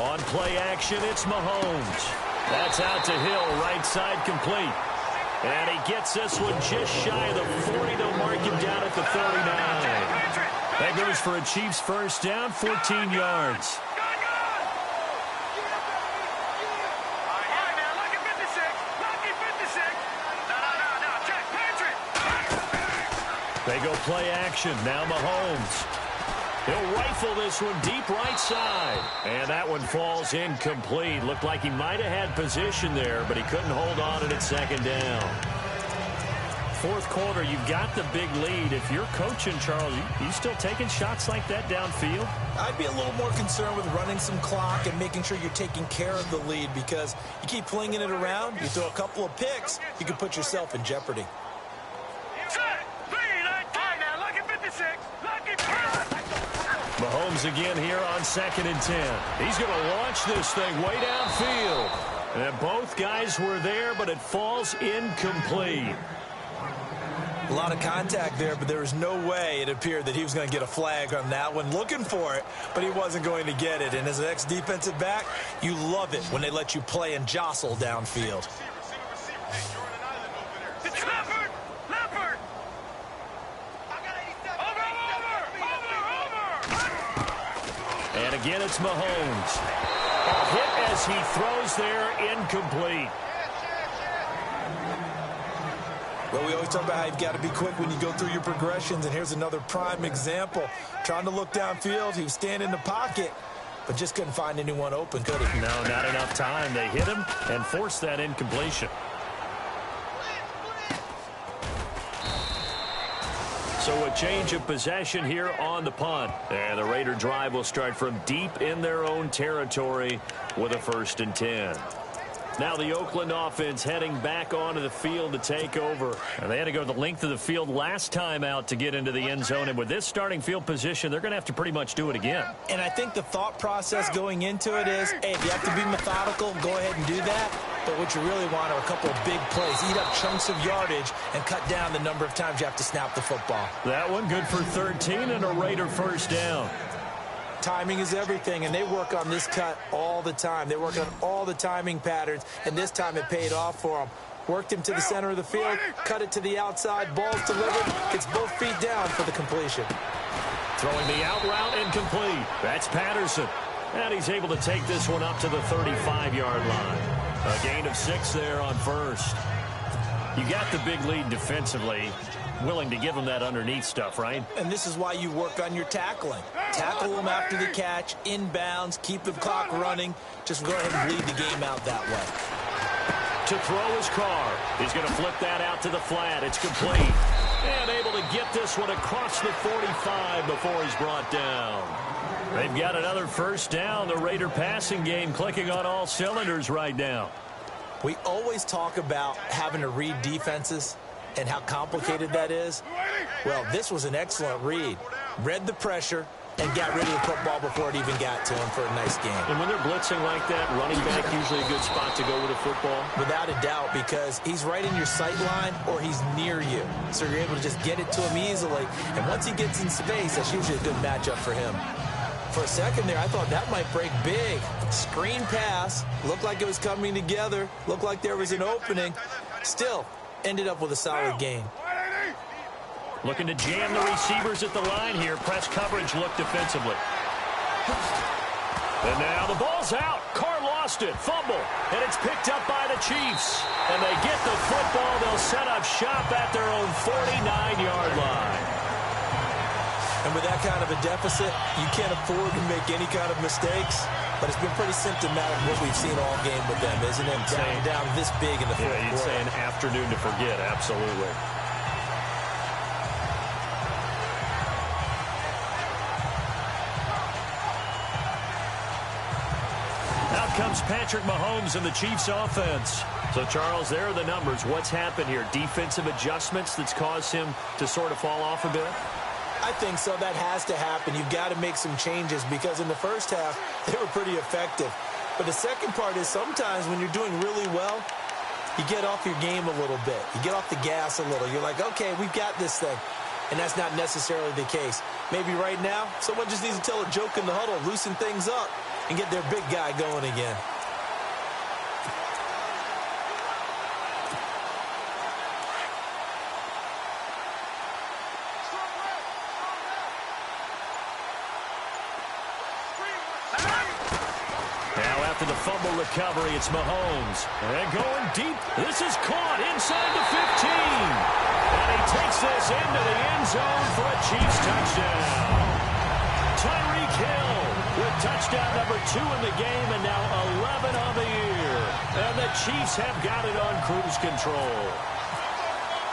On play action, it's Mahomes. That's out to Hill, right side complete. And he gets this one just shy of the 40. They'll mark him down at the 39. That goes for a Chiefs first down, 14 yards. They go play action. Now Mahomes. He'll rifle this one deep right side. And that one falls incomplete. Looked like he might have had position there, but he couldn't hold on to it at second down. Fourth quarter, you've got the big lead. If you're coaching, Charles, you still taking shots like that downfield? I'd be a little more concerned with running some clock and making sure you're taking care of the lead, because you keep flinging it around, you throw a couple of picks, you can put yourself in jeopardy. Mahomes again here on 2nd and 10. He's going to launch this thing way downfield. And both guys were there, but it falls incomplete. A lot of contact there, but there was no way it appeared that he was going to get a flag on that one. Looking for it, but he wasn't going to get it. And as an ex-defensive back, you love it when they let you play and jostle downfield. And again, it's Mahomes. A hit as he throws there, incomplete. Well, we always talk about how you've got to be quick when you go through your progressions, and here's another prime example. Trying to look downfield, he was standing in the pocket, but just couldn't find anyone open, could he? No, not enough time. They hit him and forced that incompletion. So a change of possession here on the punt. And the Raider drive will start from deep in their own territory with a 1st and 10. Now the Oakland offense heading back onto the field to take over. And they had to go the length of the field last time out to get into the end zone. And with this starting field position, they're going to have to pretty much do it again. And I think the thought process going into it is, hey, if you have to be methodical, go ahead and do that. But what you really want are a couple of big plays. Eat up chunks of yardage and cut down the number of times you have to snap the football. That one good for 13 and a Raider first down. Timing is everything, and they work on this cut all the time. They work on all the timing patterns, and this time it paid off for them. Worked him to the center of the field, cut it to the outside, ball's delivered, gets both feet down for the completion. Throwing the out route incomplete. That's Patterson. And he's able to take this one up to the 35-yard line. A gain of 6 there on first. You got the big lead defensively. Willing to give them that underneath stuff, right? And this is why you work on your tackling. Tackle them after the catch, inbounds, keep the clock running. Just go ahead and bleed the game out that way. To throw his car. He's going to flip that out to the flat. It's complete. And able to get this one across the 45 before he's brought down. They've got another first down. The Raider passing game clicking on all cylinders right now. We always talk about having to read defenses and how complicated that is. Well, this was an excellent read. Read the pressure and got rid of the football before it even got to him for a nice game. And when they're blitzing like that, running back usually a good spot to go with a football? Without a doubt, because he's right in your sight line or he's near you. So you're able to just get it to him easily. And once he gets in space, that's usually a good matchup for him. For a second there, I thought that might break big. Screen pass. Looked like it was coming together. Looked like there was an opening. Still, ended up with a solid gain. Looking to jam the receivers at the line here. Press coverage look defensively. And now the ball's out. Carr lost it. Fumble. And it's picked up by the Chiefs. And they get the football. They'll set up shop at their own 49-yard line. And with that kind of a deficit, you can't afford to make any kind of mistakes. But it's been pretty symptomatic of what we've seen all game with them, isn't it? Down this big in the fourth quarter. You'd say an afternoon to forget. Absolutely. Out comes Patrick Mahomes and the Chiefs offense. So, Charles, there are the numbers. What's happened here? Defensive adjustments that's caused him to sort of fall off a bit? I think so. That has to happen. You've got to make some changes because in the first half, they were pretty effective. But the second part is sometimes when you're doing really well, you get off your game a little bit. You get off the gas a little. You're like, okay, we've got this thing. And that's not necessarily the case. Maybe right now, someone just needs to tell a joke in the huddle, loosen things up, and get their big guy going again. After the fumble recovery, it's Mahomes. And going deep. This is caught inside the 15. And he takes this into the end zone for a Chiefs touchdown. Tyreek Hill with touchdown number 2 in the game and now 11 on the year. And the Chiefs have got it on cruise control.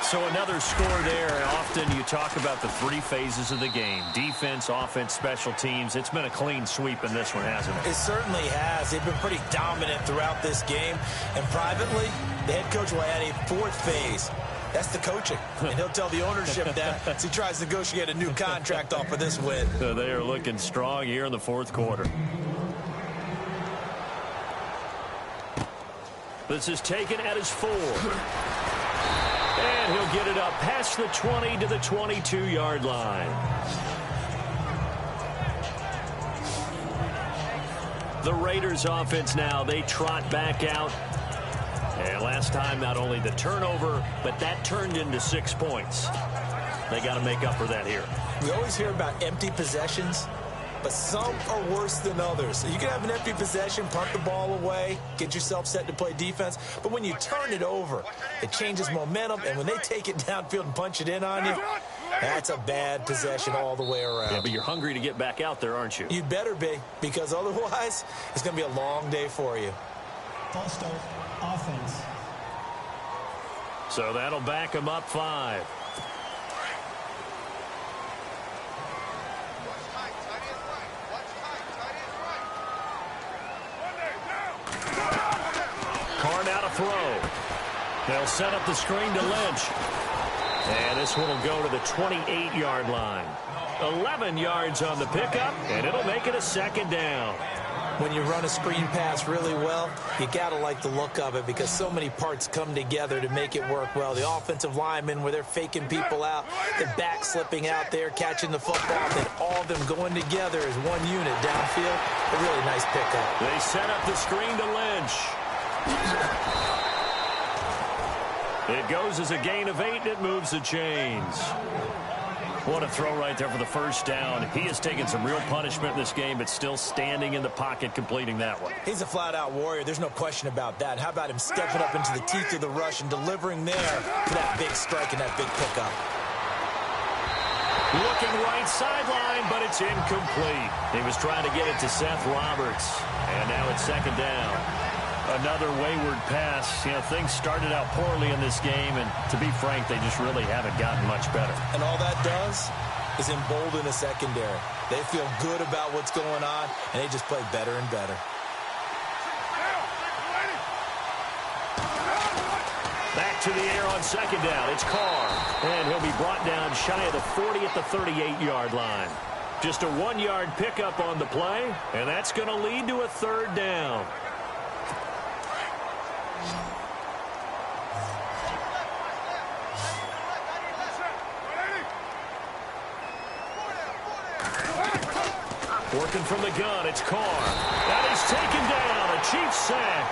So another score there. Often you talk about the 3 phases of the game. Defense, offense, special teams. It's been a clean sweep in this one, hasn't it? It certainly has. They've been pretty dominant throughout this game. And privately, the head coach will add a 4th phase. That's the coaching. And he'll tell the ownership that as he tries to negotiate a new contract off of this win. So they are looking strong here in the 4th quarter. This is taken at his 4. And he'll get it up past the 20 to the 22-yard line. The Raiders offense now, they trot back out. And last time, not only the turnover, but that turned into 6 points. They got to make up for that here. We always hear about empty possessions, but some are worse than others. You can have an empty possession, punt the ball away, get yourself set to play defense. But when you turn it over, it changes momentum. And when they take it downfield and punch it in on you, that's a bad possession all the way around. Yeah, but you're hungry to get back out there, aren't you? You'd better be, because otherwise, it's going to be a long day for you. False start, offense. So that'll back him up 5. Carr now to throw. They'll set up the screen to Lynch. And this one will go to the 28-yard line. 11 yards on the pickup, and it'll make it a 2nd down. When you run a screen pass really well, you got to like the look of it because so many parts come together to make it work well. The offensive linemen, where they're faking people out, the back slipping out there, catching the football, then all of them going together as one unit downfield. A really nice pickup. They set up the screen to Lynch. It goes as a gain of 8, and it moves the chains. What a throw right there for the first down. He has taken some real punishment in this game, but still standing in the pocket completing that one. He's a flat-out warrior. There's no question about that. How about him stepping up into the teeth of the rush and delivering there for that big strike and that big pickup? Looking right sideline, but it's incomplete. He was trying to get it to Seth Roberts, and now it's second down. Another wayward pass. You know, things started out poorly in this game, and to be frank, they just really haven't gotten much better. And all that does is embolden the secondary. They feel good about what's going on, and they just play better and better. Back to the air on second down. It's Carr, and he'll be brought down shy of the 40 at the 38-yard line. Just a 1-yard pickup on the play, and that's going to lead to a third down. Working from the gun, it's Carr. That is taken down, a Chiefs sack.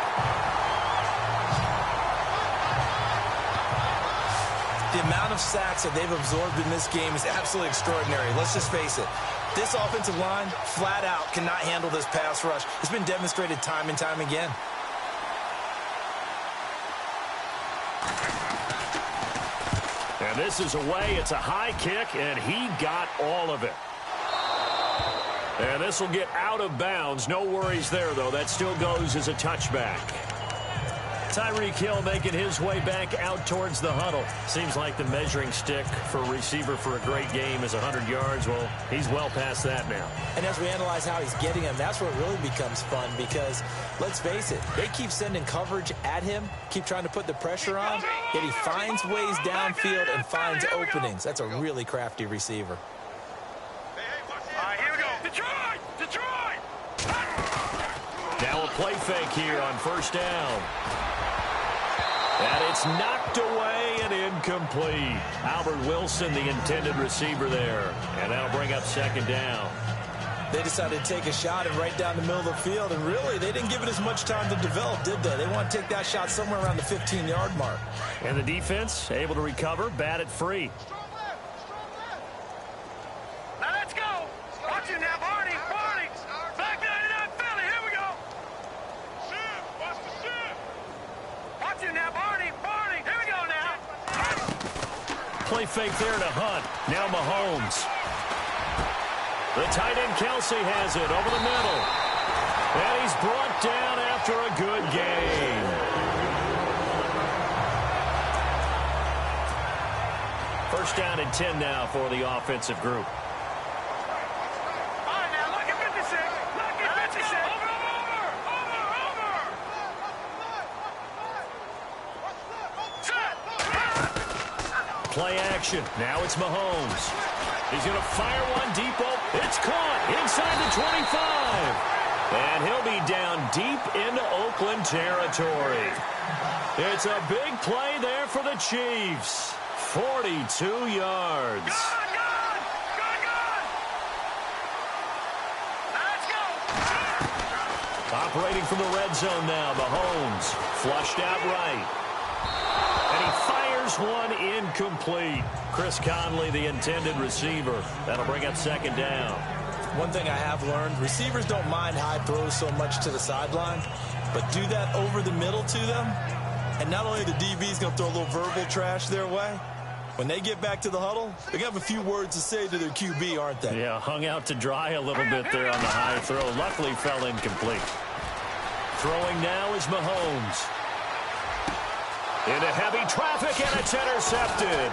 The amount of sacks that they've absorbed in this game is absolutely extraordinary. Let's just face it. This offensive line, flat out, cannot handle this pass rush. It's been demonstrated time and time again. And this is away. It's a high kick, and he got all of it. And this will get out of bounds. No worries there, though. That still goes as a touchback. Tyreek Hill making his way back out towards the huddle. Seems like the measuring stick for a receiver for a great game is 100 yards. Well, he's well past that now. And as we analyze how he's getting them, that's where it really becomes fun because, let's face it, they keep sending coverage at him, keep trying to put the pressure on, yet he finds ways downfield and finds openings. That's a really crafty receiver. Now a play fake here on first down. And it's knocked away and incomplete. Albert Wilson, the intended receiver there. And that'll bring up second down. They decided to take a shot and right down the middle of the field, and really, they didn't give it as much time to develop, did they? They want to take that shot somewhere around the 15-yard mark. And the defense able to recover, bat it free. Now let's go. Watch it now, Barney. Barney. Back 99 Philly. Here we go. Shit. Watch the shit. Watch it now, Barney. Barney. Here we go now. Play fake there to Hunt. Now Mahomes. The tight end Kelsey has it over the middle. And he's brought down after a good game. First down and 10 now for the offensive group. All right, now look at 56. Look at 56. Over. Play action. Now it's Mahomes. He's going to fire one deep. It's caught inside the 25. And he'll be down deep into Oakland territory. It's a big play there for the Chiefs. 42 yards. Good. Let's go. Operating from the red zone now. Mahomes flushed out right. And he fires one incomplete. Chris Conley, the intended receiver. That'll bring up second down. One thing I have learned, receivers don't mind high throws so much to the sideline, but do that over the middle to them, and not only the DB's going to throw a little verbal trash their way, when they get back to the huddle, they're going to have a few words to say to their QB, aren't they? Yeah, hung out to dry a little bit there on the high throw. Luckily fell incomplete. Throwing now is Mahomes. Into heavy traffic, and it's intercepted.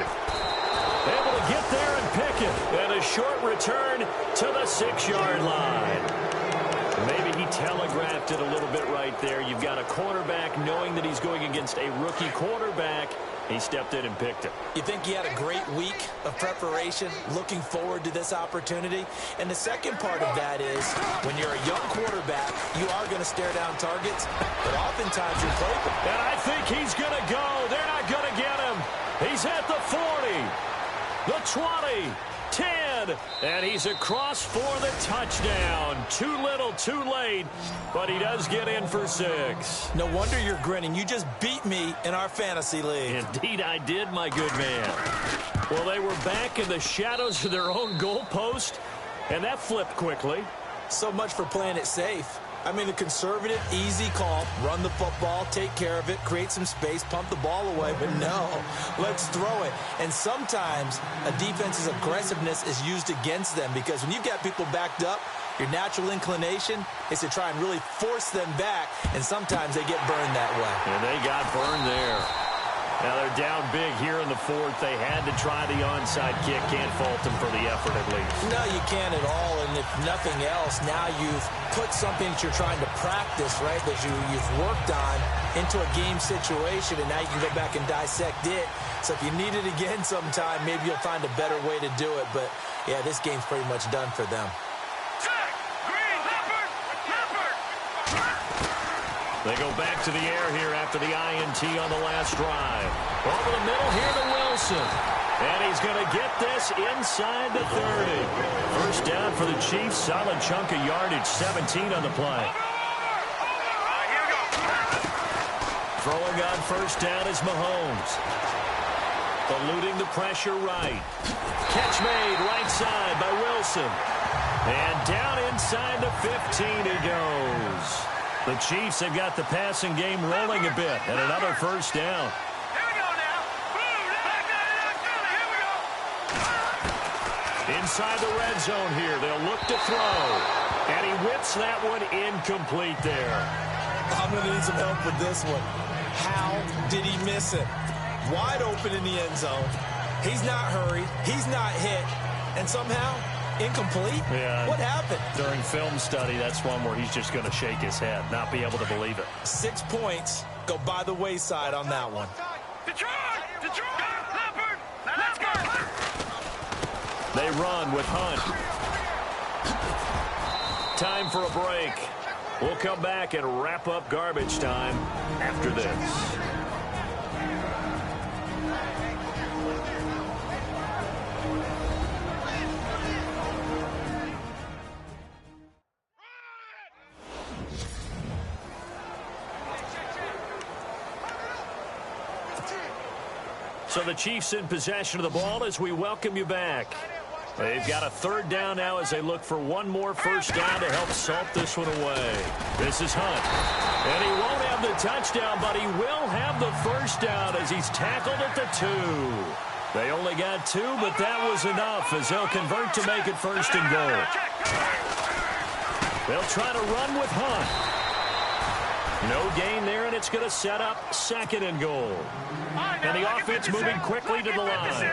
Able to get there and pick it. And a short return to the 6-yard line. Maybe he telegraphed it a little bit right there. You've got a quarterback knowing that he's going against a rookie quarterback. He stepped in and picked it. You think he had a great week of preparation, looking forward to this opportunity? And the second part of that is, when you're a young quarterback, you are going to stare down targets, but oftentimes you're playing. And I think he's going to go. They're not going to get him. He's at the 40, the 20, 10, and he's across for the touchdown. Too little, too late, but he does get in for 6. No wonder you're grinning. You just beat me in our fantasy league. Indeed I did, my good man. Well, they were back in the shadows of their own goalpost, and that flipped quickly. So much for playing it safe. I mean, a conservative, easy call, run the football, take care of it, create some space, pump the ball away, but no, let's throw it. And sometimes a defense's aggressiveness is used against them because when you've got people backed up, your natural inclination is to try and really force them back, and sometimes they get burned that way. And they got burned there. Now they're down big here in the fourth. They had to try the onside kick. Can't fault them for the effort at least. No, you can't at all. And if nothing else, now you've put something that you're trying to practice, right, that you've worked on into a game situation, and now you can go back and dissect it. So if you need it again sometime, maybe you'll find a better way to do it. But, yeah, this game's pretty much done for them. They go back to the air here after the INT on the last drive. Over the middle here to Wilson. And he's going to get this inside the 30. First down for the Chiefs. Solid chunk of yardage. 17 on the play. Throwing on first down is Mahomes. Eluding the pressure right. Catch made right side by Wilson. And down inside the 15 he goes. The Chiefs have got the passing game rolling a bit, and another first down. Here we go now. Here we go. Inside the red zone here, they'll look to throw. And he whips that one incomplete there. I'm going to need some help with this one. How did he miss it? Wide open in the end zone. He's not hurried. He's not hit. And somehow, incomplete? Yeah. What happened? During film study, that's one where he's just going to shake his head, not be able to believe it. 6 points go by the wayside on that one. Detroit! Leopard! Let's go! They run with Hunt. Time for a break. We'll come back and wrap up garbage time after this. So the Chiefs in possession of the ball as we welcome you back. They've got a third down now as they look for one more first down to help salt this one away. This is Hunt. And he won't have the touchdown, but he will have the first down as he's tackled at the 2. They only got 2, but that was enough as they'll convert to make it first and goal. They'll try to run with Hunt. No gain there, and it's going to set up second and goal. And the offense moving quickly to the line.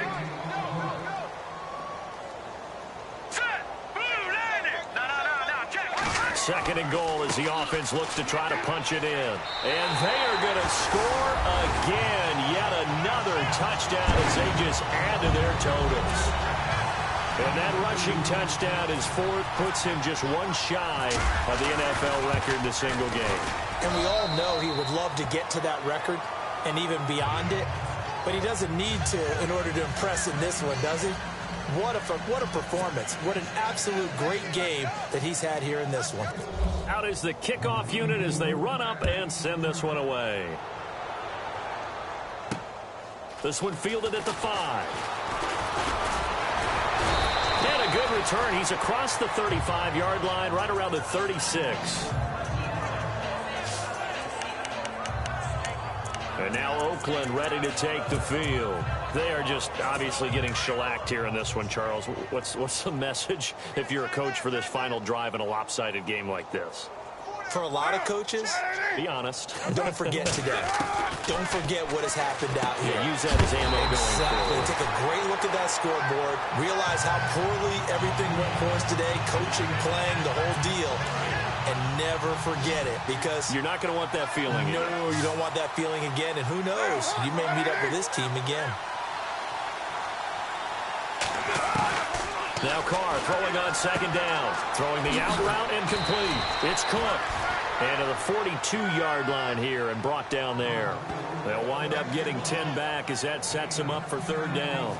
Second and goal as the offense looks to try to punch it in. And they are going to score again. Yet another touchdown as they just add to their totals. And that rushing touchdown is fourth, puts him just one shy of the NFL record in a single game. And we all know he would love to get to that record and even beyond it. But he doesn't need to in order to impress in this one, does he? What a performance. What an absolute great game that he's had here in this one. Out is the kickoff unit as they run up and send this one away. This one fielded at the 5. And a good return. He's across the 35-yard line, right around the 36. And now Oakland ready to take the field. They are just obviously getting shellacked here in this one, Charles. What's the message if you're a coach for this final drive in a lopsided game like this? For a lot of coaches, be honest. Don't forget today. Don't forget what has happened out here. Yeah, use that as ammo going forward. Take a great look at that scoreboard. Realize how poorly everything went for us today. Coaching, playing, the whole deal. And never forget it, because you're not going to want that feeling again. No, you don't want that feeling again. And who knows? You may meet up with this team again. Now Carr throwing on second down. Throwing the out route incomplete. It's Cook. And to the 42-yard line here and brought down there. They'll wind up getting 10 back as that sets them up for third down.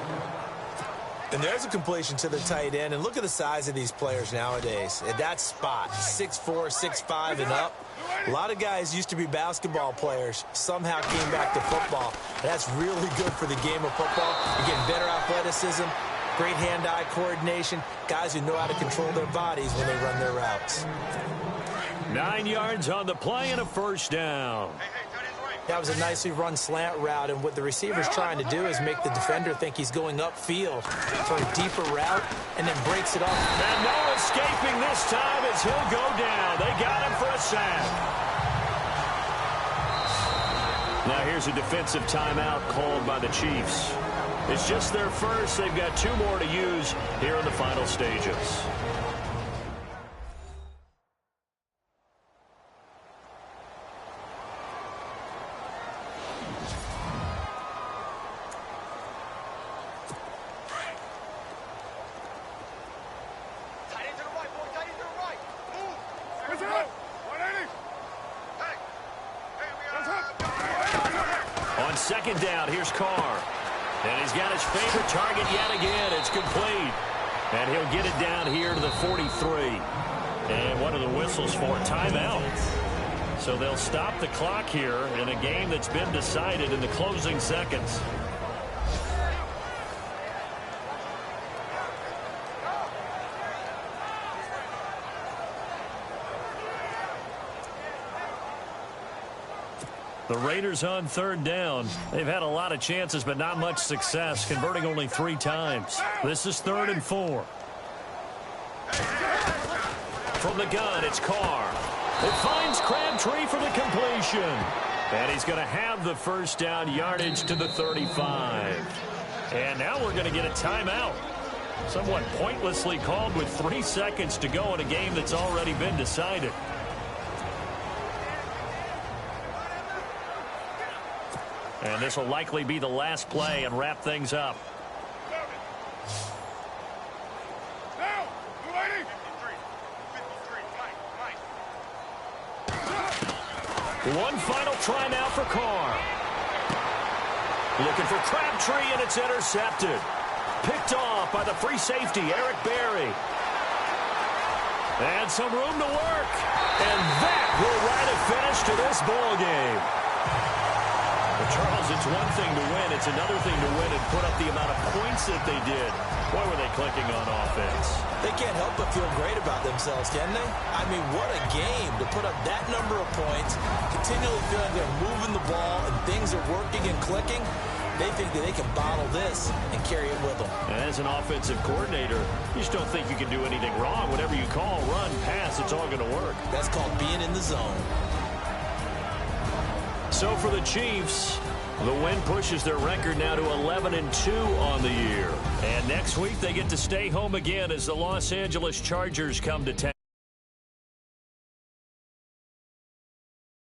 And there's a completion to the tight end. And look at the size of these players nowadays. At that spot, 6'4", 6'5", and up. A lot of guys used to be basketball players, somehow came back to football. And that's really good for the game of football. You're getting better athleticism, great hand-eye coordination, guys who know how to control their bodies when they run their routes. 9 yards on the play and a first down. That was a nicely run slant route, and what the receiver's trying to do is make the defender think he's going upfield for a deeper route and then breaks it off. And no escaping this time as he'll go down. They got him for a sack. Now here's a defensive timeout called by the Chiefs. It's just their first. They've got 2 more to use here in the final stages. On second down, here's Carr. And he's got his favorite target yet again. It's complete. And he'll get it down here to the 43. And one of the whistles for timeout. So they'll stop the clock here in a game that's been decided in the closing seconds. The Raiders on third down. They've had a lot of chances, but not much success, converting only 3 times. This is 3rd and 4. From the gun, it's Carr. It finds Crabtree for the completion. And he's going to have the first down, yardage to the 35. And now we're going to get a timeout. Somewhat pointlessly called with 3 seconds to go in a game that's already been decided. And this will likely be the last play and wrap things up. One final try now for Carr. Looking for Crabtree, and it's intercepted. Picked off by the free safety, Eric Berry. And some room to work. And that will write a finish to this ball game. Well, Charles, it's one thing to win. It's another thing to win and put up the amount of points that they did. Boy, were they clicking on offense. They can't help but feel great about themselves, can they? I mean, what a game to put up that number of points, continually feeling they're moving the ball and things are working and clicking. They think that they can bottle this and carry it with them. And as an offensive coordinator, you just don't think you can do anything wrong. Whatever you call, run, pass, it's all going to work. That's called being in the zone. So for the Chiefs, the win pushes their record now to 11-2 on the year. And next week they get to stay home again as the Los Angeles Chargers come to town.